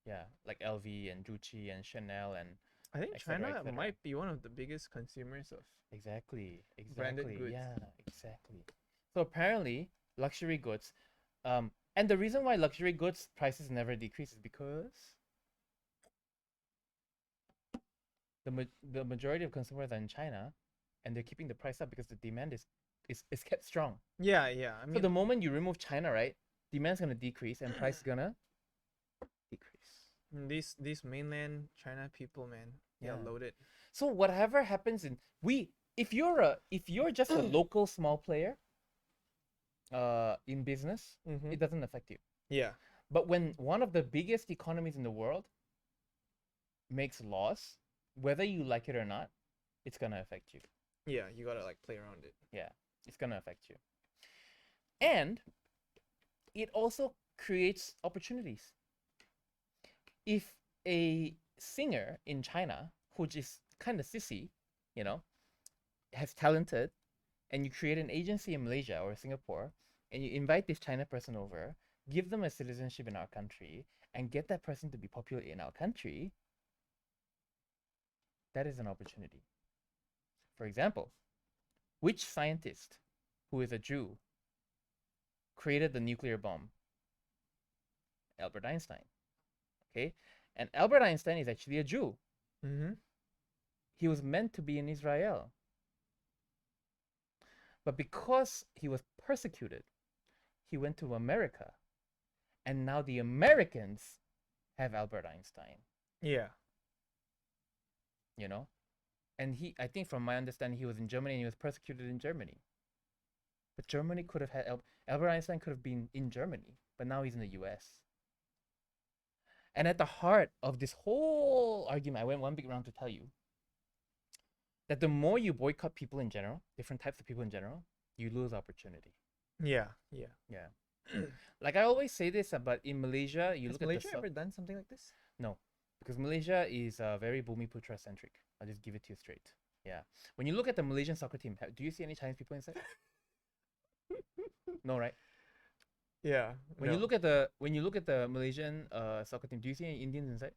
Yeah, like LV and Gucci and Chanel and. I think China might be one of the biggest consumers of exactly branded goods. Yeah, exactly. So apparently, luxury goods, and the reason why luxury goods prices never decrease is because the majority of consumers are in China, and they're keeping the price up because the demand is kept strong. Yeah. I mean, so the moment you remove China, right, demand's gonna decrease and price is gonna decrease. These mainland China people, man, they're loaded. So whatever happens if you're just a local small player, in business, Mm-hmm. it doesn't affect you. Yeah. But when one of the biggest economies in the world makes laws, whether you like it or not, it's gonna affect you. Yeah, you gotta like play around it. Yeah, it's gonna affect you. And it also creates opportunities. If a singer in China, which is kind of sissy, you know, has talented, and you create an agency in Malaysia or Singapore, and you invite this China person over, give them a citizenship in our country, and get that person to be popular in our country, that is an opportunity. For example, which scientist who is a Jew created the nuclear bomb? Albert Einstein. Okay? And Albert Einstein is actually a Jew. Mm-hmm. He was meant to be in Israel. But because he was persecuted, he went to America. And now the Americans have Albert Einstein, Yeah. you know? And I think from my understanding, he was in Germany and he was persecuted in Germany. But Germany could have had, Albert Einstein could have been in Germany, but now he's in the US. And at the heart of this whole argument, I went one big round to tell you that the more you boycott people in general, different types of people in general, you lose opportunity. Yeah. Yeah. Yeah. Like I always say this, but in Malaysia, you Has look Malaysia at the ever done something like this? No, because Malaysia is very Bumiputra centric. I'll just give it to you straight. Yeah. When you look at the Malaysian soccer team, do you see any Chinese people inside? No, right? Yeah. When you look at the Malaysian soccer team, do you see any Indians inside?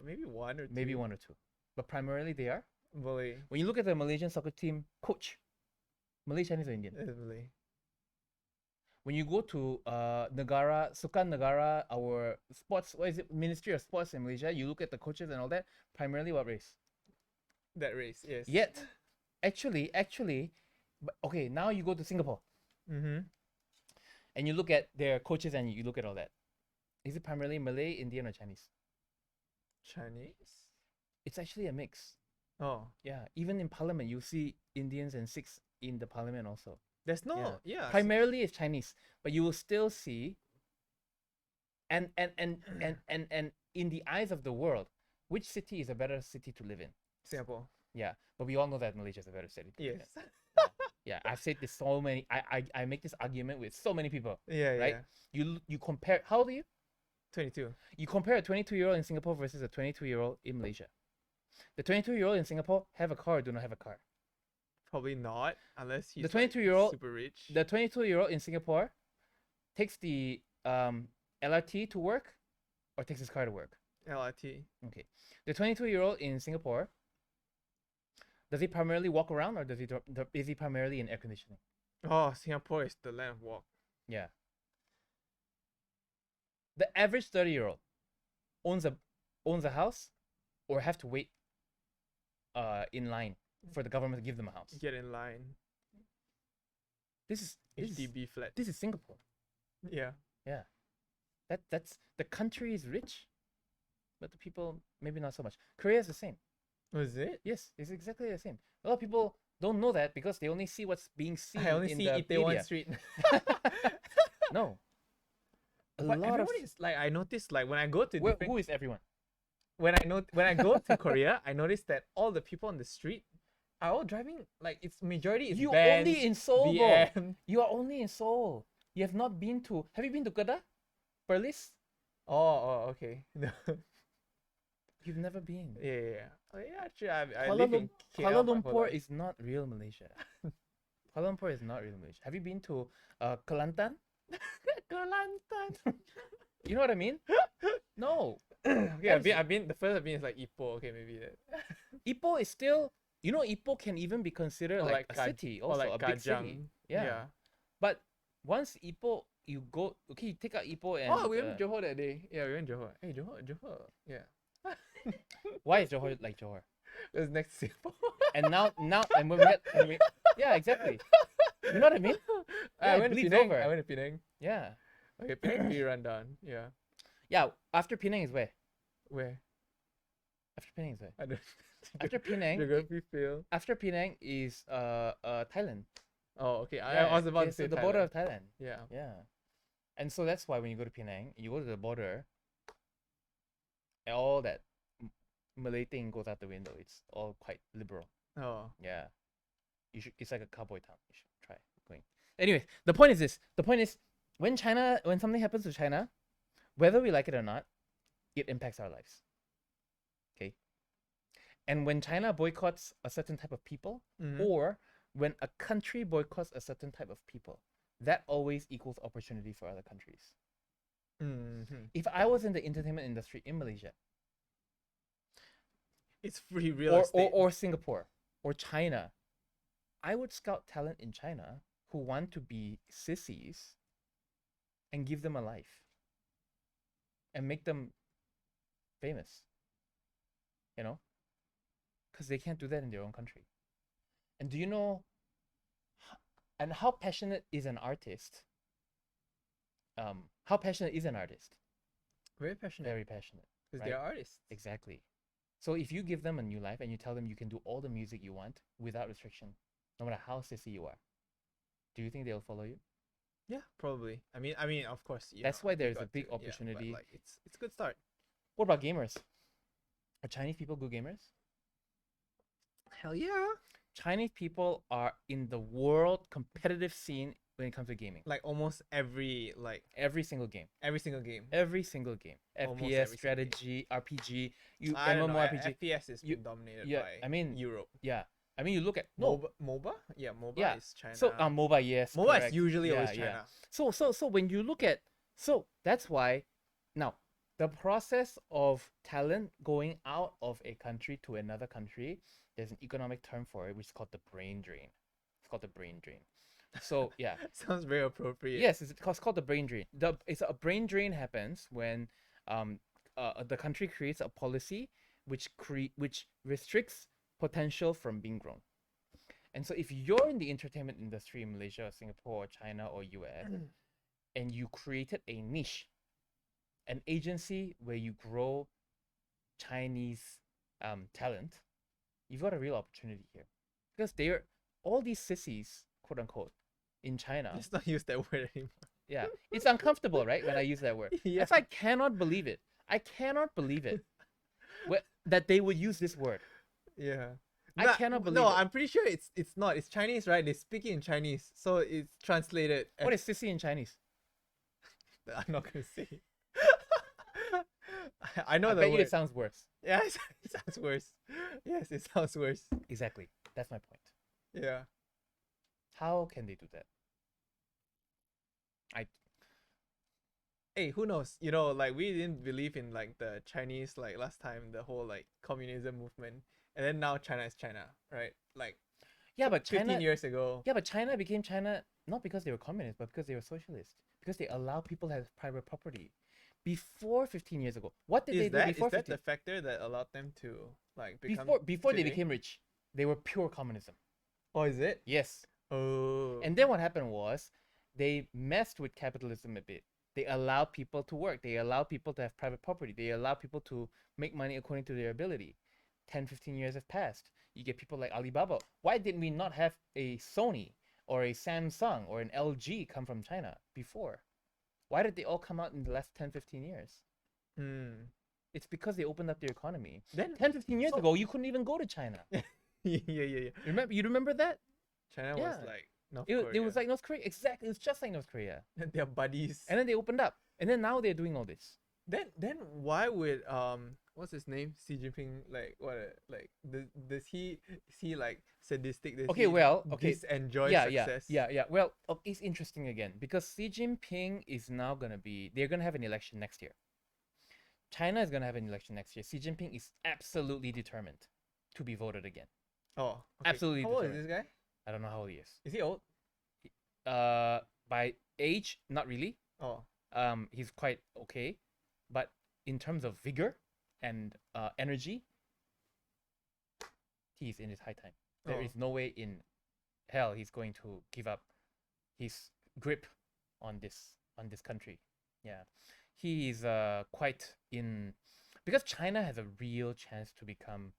Maybe one or two. Maybe one or two, but primarily they are. Malay. When you look at the Malaysian soccer team coach, Malay, Chinese, or Indian? Malay. When you go to Negara, Sukan Negara, our sports, what is it, Ministry of Sports in Malaysia, you look at the coaches and all that, primarily what race? That race, yes. Yet, actually, but okay, now you go to Singapore Mm-hmm. and you look at their coaches and you look at all that. Is it primarily Malay, Indian, or Chinese? Chinese? It's actually a mix. Oh. Yeah, even in Parliament, you see Indians and Sikhs in the Parliament also. There's no yeah. Primarily it's Chinese, but you will still see and in the eyes of the world, which city is a better city to live in? Singapore. Yeah, but we all know that Malaysia is a better city to live Yes. in. Yeah, I've said this so many. I make this argument with so many people. Yeah, Right? yeah. You compare. How old are you? 22. You compare a 22-year-old in Singapore versus a 22-year-old in Malaysia. The 22-year-old in Singapore have a car or do not have a car. Probably not, unless he's The 22-year-old super rich. The 22-year-old in Singapore takes the LRT to work or takes his car to work. LRT. Okay. The 22-year-old in Singapore, does he primarily walk around or is he primarily in air conditioning? Oh, Singapore is the land of walk. Yeah. The average 30-year-old owns a house or have to wait in line for the government to give them a house. Get in line. This is HDB flat. This is Singapore. Yeah. Yeah. That's the country is rich, but the people maybe not so much. Korea is the same. Was it? Yes, it's exactly the same. A lot of people don't know that because they only see what's being seen I only in see the Itaewon media. Street. No. But everyone is like, I noticed like when I go to different, who is everyone? when I go to Korea, I noticed that all the people on the street are all driving like it's majority is You Benz, only in Seoul, bro. BM. You are only in Seoul. You have not been to. Have you been to Kedah? Perlis? Oh, okay. No. You've never been. Yeah. Oh, yeah, actually, I Kuala, live in KL Kuala my whole Lumpur life. is not real Malaysia. Kuala Lumpur is not real Malaysia. Have you been to Kelantan? Kelantan. You know what I mean? No. Okay, I've been the first I've been is like Ipoh. Okay, maybe that. Ipoh is still. You know, Ipoh can even be considered Or like like a city, or also like a big city. Kajang. Yeah. But once Ipoh, you go. Okay, you take out Ipoh and. Oh, we went to Johor that day. Yeah, we went to Johor. Hey, Johor. Yeah. Why is Johor like Johor? It was next to Singapore. And now, and yeah, exactly. You know what I mean? I it went to bleeds Penang. over. I went to Penang. Yeah. Okay, Penang pretty rundown. Yeah. Yeah. After Penang is where? Where? After Penang is where? I don't. After Penang. Geography fail. After Penang is Thailand. Oh, okay. I Yeah, was about to it's say at the border Thailand. of Thailand. Yeah. Yeah. And so that's why when you go to Penang, you go to the border, all that Malay thing goes out the window. It's all quite liberal. Oh. Yeah. You should. It's like a cowboy town. You should try going. Anyway, the point is this. The point is when something happens to China, whether we like it or not, it impacts our lives. Okay. And when China boycotts a certain type of people, Mm-hmm. or when a country boycotts a certain type of people, that always equals opportunity for other countries. Mm-hmm. If I was in the entertainment industry in Malaysia, It's free real estate. or Singapore or China, I would scout talent in China who want to be sissies and give them a life and make them famous, you know, because they can't do that in their own country. And do you know, and how passionate is an artist? How passionate is an artist? Very passionate. Very passionate, Because right? they're artists. Exactly. So if you give them a new life and you tell them you can do all the music you want without restriction, no matter how sissy you are, do you think they'll follow you? Yeah, probably. I mean, of course. That's know, why you there's a got big to, yeah, opportunity. but like, it's a good start. What about gamers? Are Chinese people good gamers? Hell yeah. Chinese people are in the world competitive scene when it comes to gaming. Like almost every Every single game. every single game. Every single game. Almost FPS, every single game. strategy, RPG, you I don't know. MMORPG. FPS has You- been dominated yeah, by I mean, Europe. Yeah. I mean, you look at no, MOBA? Yeah, MOBA yeah. is China. So MOBA, yes, MOBA is correct. usually Yeah, always yeah. China. So when you look at that's why now the process of talent going out of a country to another country, there's an economic term for it which is called the brain drain. It's called the brain drain. So yeah. Sounds very appropriate. Yes, it's called the brain drain. It's a brain drain happens when um the country creates a policy which restricts potential from being grown. And so if you're in the entertainment industry in Malaysia or Singapore or China or US and you created a niche, an agency where you grow Chinese talent, you've got a real opportunity here. Because they're all these sissies, quote unquote, in China. Let's not use that word anymore. Yeah. It's uncomfortable, right? When I use that word. Yeah. That's why I cannot believe it. I cannot believe it. That they would use this word. Yeah. I cannot believe No, it. I'm pretty sure it's not. It's Chinese, right? They speak it in Chinese, so it's translated. What is sissy in Chinese? I'm not gonna say. I know I the bet you word. it sounds worse. Yeah, it sounds worse. Yes, it sounds worse. Exactly. That's my point. Yeah. How can they do that? Hey, who knows? You know, like we didn't believe in like the Chinese like last time, the whole like communism movement, and then now China is China, right? Like Yeah, but 15 China. years ago. Yeah, but China became China not because they were communist, but because they were socialist. Because they allow people to have private property. Before 15 years ago, what did they do before Is that 15? the factor that allowed them to like become Before they today? became rich, they were pure communism. Oh, is it? Yes. Oh. And then what happened was they messed with capitalism a bit. They allow people to work. They allow people to have private property. They allow people to make money according to their ability. 10, 15 years have passed. You get people like Alibaba. Why did we not have a Sony or a Samsung or an LG come from China before? Why did they all come out in the last 10, 15 years? Hmm. It's because they opened up their economy. Then 10, 15 years so- ago, you couldn't even go to China. yeah. You remember that? China was Yeah. like North It Korea. was like North Korea. Exactly. It was just like North Korea. They're buddies. And then they opened up. And then now they're doing all this. Then why would what's his name, Xi Jinping, like what like does he is he like sadistic? Does Okay, he well, okay. enjoy Yeah, success? yeah. Well, it's interesting again because Xi Jinping is now they're gonna have an election next year. China is gonna have an election next year. Xi Jinping is absolutely determined to be voted again. Oh, okay. Absolutely How old is determined. this guy? I don't know how old he is. Is he old? By age, not really. Oh, He's quite okay, but in terms of vigor and energy, he's in his high time. There Oh. is no way in hell he's going to give up his grip on this country. Yeah, he is quite in because China has a real chance to become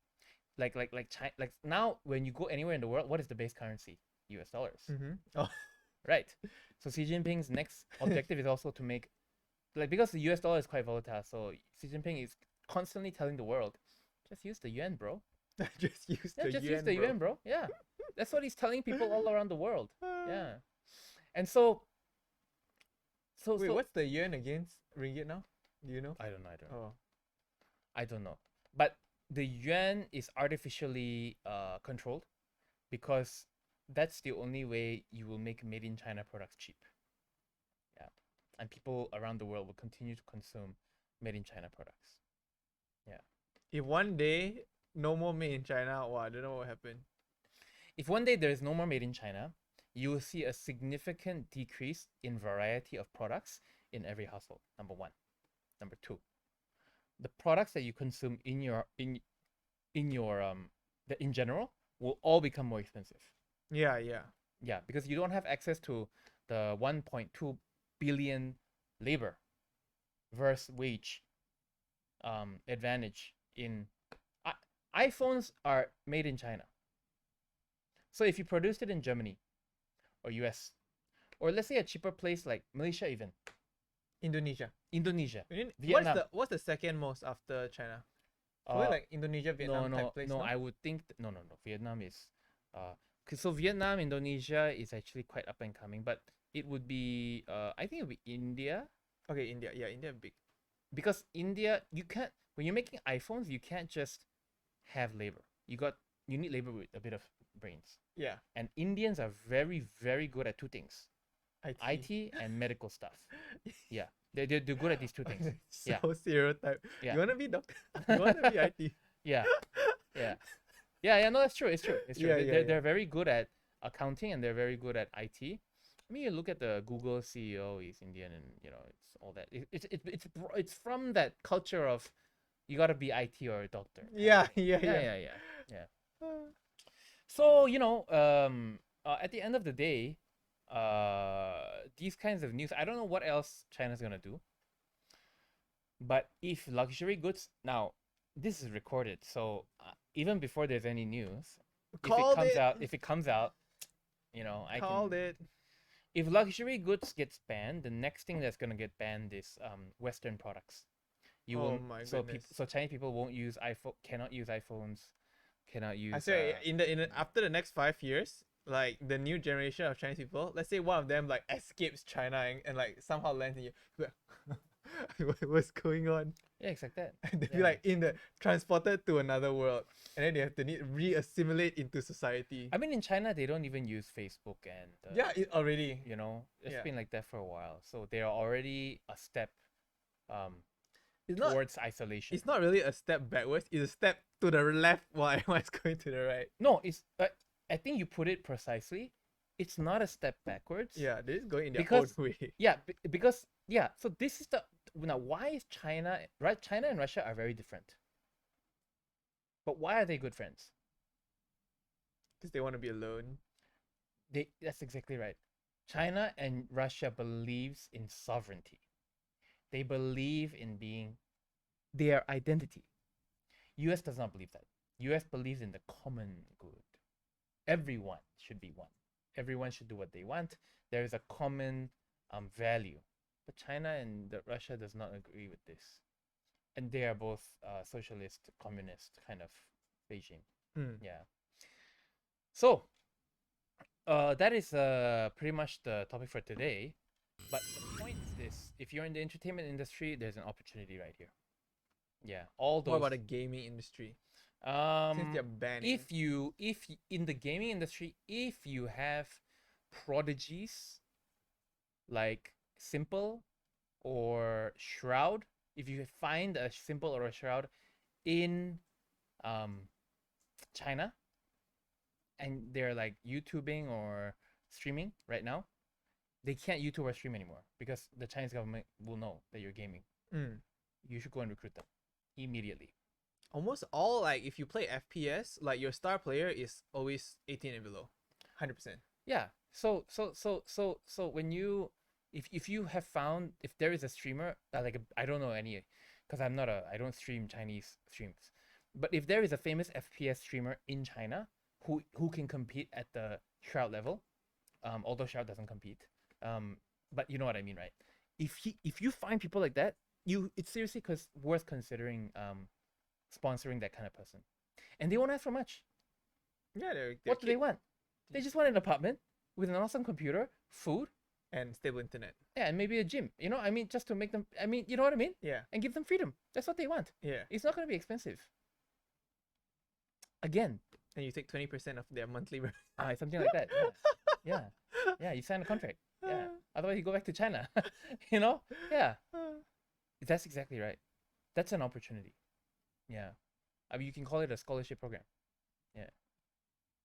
like China, like now when you go anywhere in the world, what is the base currency? US dollars. Mm-hmm. Oh, Right. So Xi Jinping's next objective is also to make, like, because the US dollar is quite volatile, so Xi Jinping is constantly telling the world, just use the yuan, bro. just use Yeah, the just use yuan, the bro. yuan, bro. Yeah. That's what he's telling people all around the world. Yeah. And so Wait, what's the yuan against ringgit now? Do you know? I don't know, I don't know. Oh, I don't know. But the yuan is artificially controlled because that's the only way you will make made in China products cheap. Yeah. And people around the world will continue to consume made in China products. Yeah. if one day no more made in China, wow, I don't know what will happen. If one day there is no more made in China, you will see a significant decrease in variety of products in every household. Number one. Number two, the products that you consume in your in general will all become more expensive. Yeah, yeah. Yeah, because you don't have access to the 1.2 billion labor versus wage advantage in iPhones are made in China. So if you produced it in Germany or US, or let's say a cheaper place like Malaysia, even Indonesia. Indonesia, What's Vietnam. what's the second most after China? Uh, Probably like Indonesia, Vietnam no, type place. no. No? I would think no, no, no. Vietnam is, so Vietnam, Indonesia is actually quite up and coming, but it would be, I think it would be India, Okay, India. Yeah, India big. because India, you can't, when you're making iPhones, you can't just have labor. You need labor with a bit of brains. Yeah. And Indians are very, very good at two things: IT. IT and medical stuff. Yeah, they're good at these two things. So Yeah. stereotype. Yeah. You wanna be doctor? You wanna be IT? Yeah, yeah, yeah. No, that's true. It's true. It's true. Yeah, yeah, They're very good at accounting and they're very good at IT. I mean, you look at the Google CEO; he's Indian, and it's all that. It's from that culture of you gotta be IT or a doctor. Yeah, Yeah, yeah. yeah, yeah, yeah. So at the end of the day, these kinds of news. I don't know what else China's gonna do. But if luxury goods now, this is recorded, so even before there's any news, Called it. if it comes out, I Called can. it. If luxury goods gets banned, the next thing that's gonna get banned is Western products. You Oh won't. my So goodness. so Chinese people won't use iPhone, cannot use iPhones, cannot use. I swear, in the after the next 5 years, like the new generation of Chinese people, let's say one of them like escapes China and like somehow lands in you. What's going on? Yeah, it's like that. They be Yeah. like transported to another world, and then they have to re-assimilate into society. I mean, in China, they don't even use Facebook, and Yeah, it already. it's Yeah. been like that for a while. So they are already a step It's not. towards isolation. It's not really a step backwards. It's a step to the left while everyone's going to the right. No, it's I think you put it precisely. It's not a step backwards. Yeah, they're just going in their Because- own way. Yeah, because yeah. So this is the now why is China right? China and Russia are very different. But why are they good friends? Because they want to be alone. That's exactly right. China and Russia believes in sovereignty. They believe in being their identity. US does not believe that. US believes in the common good. Everyone should be one. Everyone should do what they want. There is a common value. But China and Russia does not agree with this. And they are both socialist, communist kind of regime. Hmm. Yeah. So, that is pretty much the topic for today. But the point is this: if you're in the entertainment industry, there's an opportunity right here. Yeah, all those. What about the gaming industry? Since they're banning. If in the gaming industry, if you have prodigies like Simple or Shroud, if you find a Simple or a Shroud in China and they're like YouTubing or streaming right now, they can't YouTube or stream anymore because the Chinese government will know that you're gaming. Mm. You should go and recruit them immediately. Almost all, like if you play FPS, like your star player is always 18 and below, 100%. Yeah. So when you if you have found if there is a streamer I don't know any because I don't stream Chinese streams, but if there is a famous FPS streamer in China who can compete at the Shroud level. Although Shroud doesn't compete. But you know what I mean, right? If you find people like that, it's seriously worth considering sponsoring that kind of person. And they won't ask for much. Yeah, they're What do they want? They just want an apartment with an awesome computer, food, and stable internet. yeah, and maybe a gym. You know, I mean, just to make them. I mean, you know what I mean? Yeah. And give them freedom. That's what they want. Yeah. It's not going to be expensive. Again, And you take 20% of their monthly. something like that. Yeah. Yeah. You sign a contract. Yeah. Otherwise, you go back to China. You know? Yeah. That's exactly right. That's an opportunity. Yeah. I mean, you can call it a scholarship program. Yeah.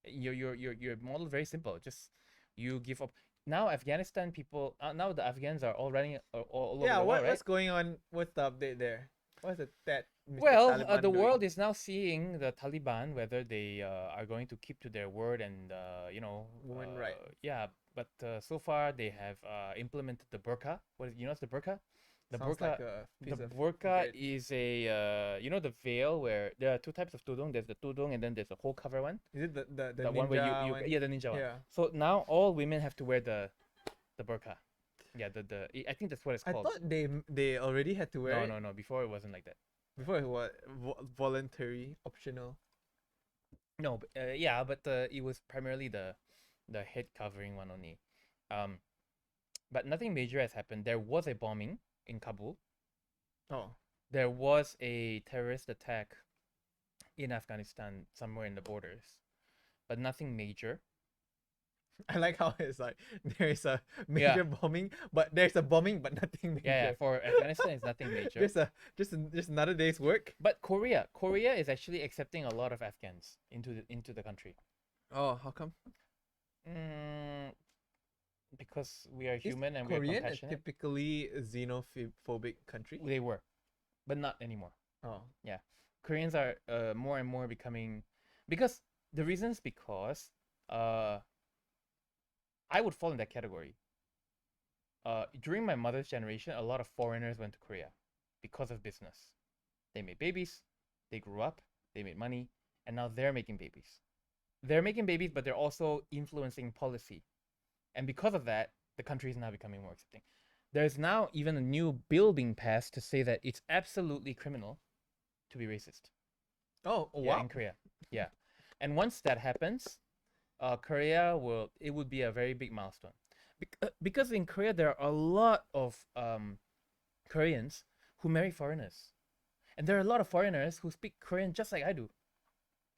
Your model is very simple. Just you give up. Now Afghanistan people. Now the Afghans are all running all over Yeah, the world, right? what's going on? What's the update there? What's that? Mr. Well, Taliban the doing? world is now seeing the Taliban whether they are going to keep to their word and Women right. Yeah, but so far they have implemented the burqa. What's the burqa? The Sounds burqa. like a piece The of burqa bread. is a the veil where there are two types of tudung. There's the tudung and then there's a whole cover one. Is it the The one where ninja you one? yeah, the ninja one. Yeah. So now all women have to wear the burqa. Yeah, I think that's what it's I called. thought they already had to wear it. No. Before it wasn't like that. Before it was voluntary, optional. No, but, but it was primarily the head covering one only. But nothing major has happened. There was a bombing in Kabul. Oh. There was a terrorist attack in Afghanistan, somewhere in the borders, but nothing major. I like how it's like there is a major bombing, but there's a bombing, but nothing major. Yeah, for Afghanistan, it's nothing major. just another day's work. But Korea is actually accepting a lot of Afghans into the country. Oh, how come? Because we are Is human and we're Korean a compassionate. typically xenophobic country? They were, but not anymore. Oh. Yeah, Koreans are more and more becoming, because the reasons because I would fall in that category. During my mother's generation, a lot of foreigners went to Korea because of business. They made babies, they grew up, they made money, and now they're making babies. They're making babies, but they're also influencing policy. And because of that, the country is now becoming more accepting. There's now even a new bill being passed to say that it's absolutely criminal to be racist. Oh, Yeah, wow. in Korea. Yeah. And once that happens, Korea it would be a very big milestone. Because in Korea there are a lot of Koreans who marry foreigners. And there are a lot of foreigners who speak Korean just like I do.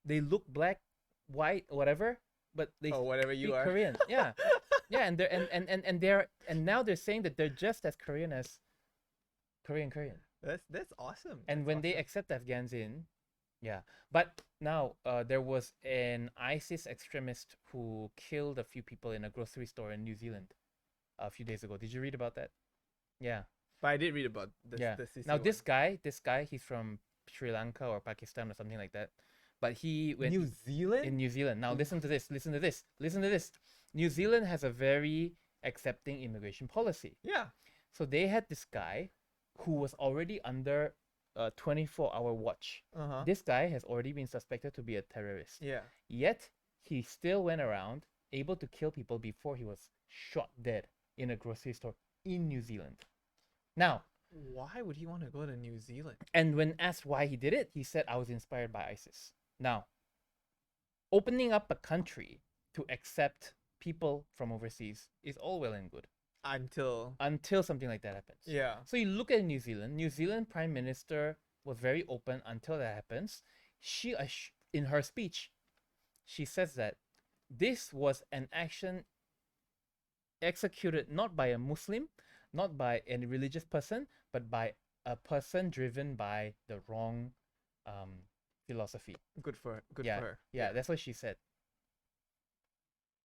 They look black, white, whatever, but they whatever speak you are. Korean. Yeah. Yeah, and now they're saying that they're just as Korean as Korean. That's awesome. And when they accept Afghans in, yeah. But now there was an ISIS extremist who killed a few people in a grocery store in New Zealand a few days ago. Did you read about that? Yeah. But I did read about the Sissy Now one. this guy, he's from Sri Lanka or Pakistan or something like that. But he went New Zealand? in New Zealand. Now listen to this. New Zealand has a very accepting immigration policy. Yeah. So they had this guy who was already under a 24-hour watch. Uh-huh. This guy has already been suspected to be a terrorist. Yeah. Yet he still went around able to kill people before he was shot dead in a grocery store in New Zealand. Now, why would he want to go to New Zealand? And when asked why he did it, he said, I was inspired by ISIS. Now, opening up a country to accept people from overseas is all well and good. Until something like that happens. Yeah. So you look at New Zealand. New Zealand Prime Minister was very open until that happens. She, in her speech, she says that this was an action executed not by a Muslim, not by a religious person, but by a person driven by the wrong philosophy. Good for her. Good Yeah, for her. yeah, that's what she said.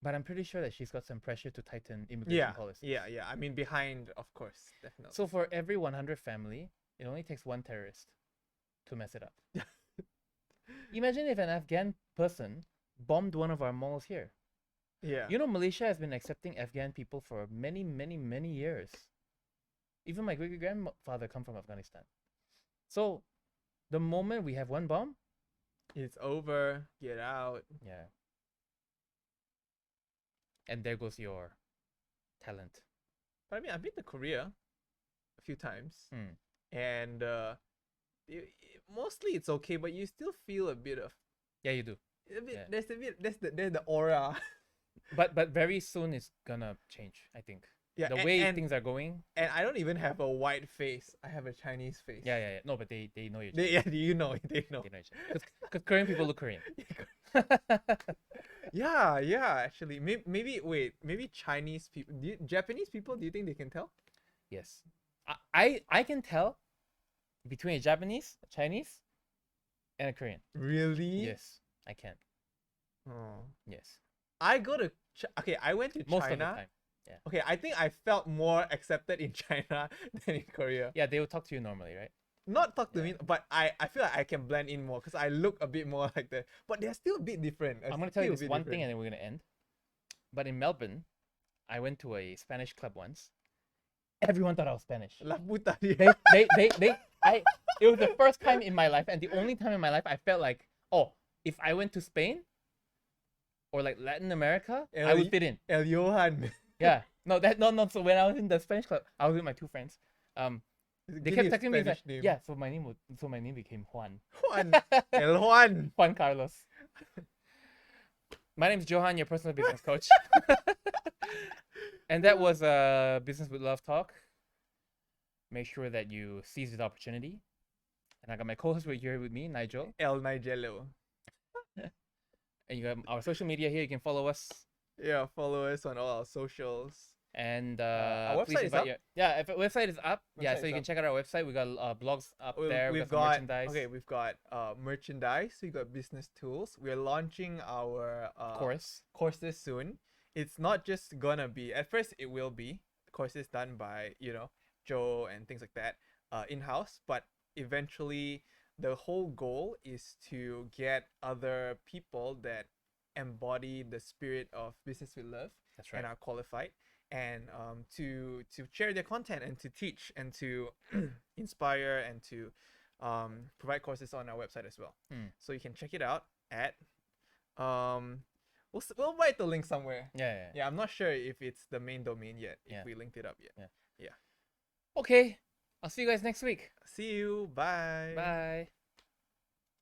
But I'm pretty sure that she's got some pressure to tighten immigration policy. Yeah. I mean, behind, of course, definitely. So for every 100 family, it only takes one terrorist to mess it up. Imagine if an Afghan person bombed one of our malls here. Yeah. You know, Malaysia has been accepting Afghan people for many, many, many years. Even my great-grandfather come from Afghanistan. So the moment we have one bomb, it's over. Get out. yeah. and there goes your talent. But I mean, I've been to Korea a few times, Hmm. and mostly it's okay, but you still feel a bit of Yeah, you do. a bit. Yeah. There's the aura. But very soon it's gonna change, I think. Yeah, The way things are going. and I don't even have a white face. I have a Chinese face. Yeah. No, but they know you're They, Chinese. yeah, you know, they know. They know because Korean people look Korean. Yeah. Actually, maybe wait, maybe Chinese people, Japanese people. Do you think they can tell? Yes. I can tell between a Japanese, a Chinese, and a Korean. Really? Yes, I can. Oh. Yes. I go to okay. I went to Most of the China. time. Yeah. Okay, I think I felt more accepted in China than in Korea. Yeah, they will talk to you normally, right? Not talk to Yeah. me, but I feel like I can blend in more because I look a bit more like that. But they're still a bit different. I'm gonna tell you this one thing, and then we're gonna end. But in Melbourne, I went to a Spanish club once. Everyone thought I was Spanish. La puta. It was the first time in my life, and the only time in my life I felt like, oh, if I went to Spain or like Latin America, I would fit in. El Johan. Yeah. No. So when I was in the Spanish club, I was with my two friends. They kept texting me. Like, yeah. So my name became Juan. Juan. El Juan. Juan Carlos. My name's Johan, your personal business coach. And that was Business with Love Talk. Make sure that you seize this opportunity. And I got my co-host right here with me, Nigel. El Nigelo. And you got our social media here. You can follow us. Yeah, follow us on all our socials. And our please website is up. Yeah, if website is up. Yeah, Website so is you can up. check out our website. We got blogs up there. We've some got merchandise. okay. We've got merchandise. We got business tools. We're launching our courses soon. It's not just gonna be. At first, it will be courses done by Joe and things like that in house. But eventually, the whole goal is to get other people that embody the spirit of business with love. That's right. And are qualified, and to share their content and to teach and to inspire and to provide courses on our website as well. So you can check it out at we'll write the link somewhere. Yeah. I'm not sure if it's the main domain yet. If we linked it up yet. Yeah. Okay. I'll see you guys next week. See you. Bye. Bye.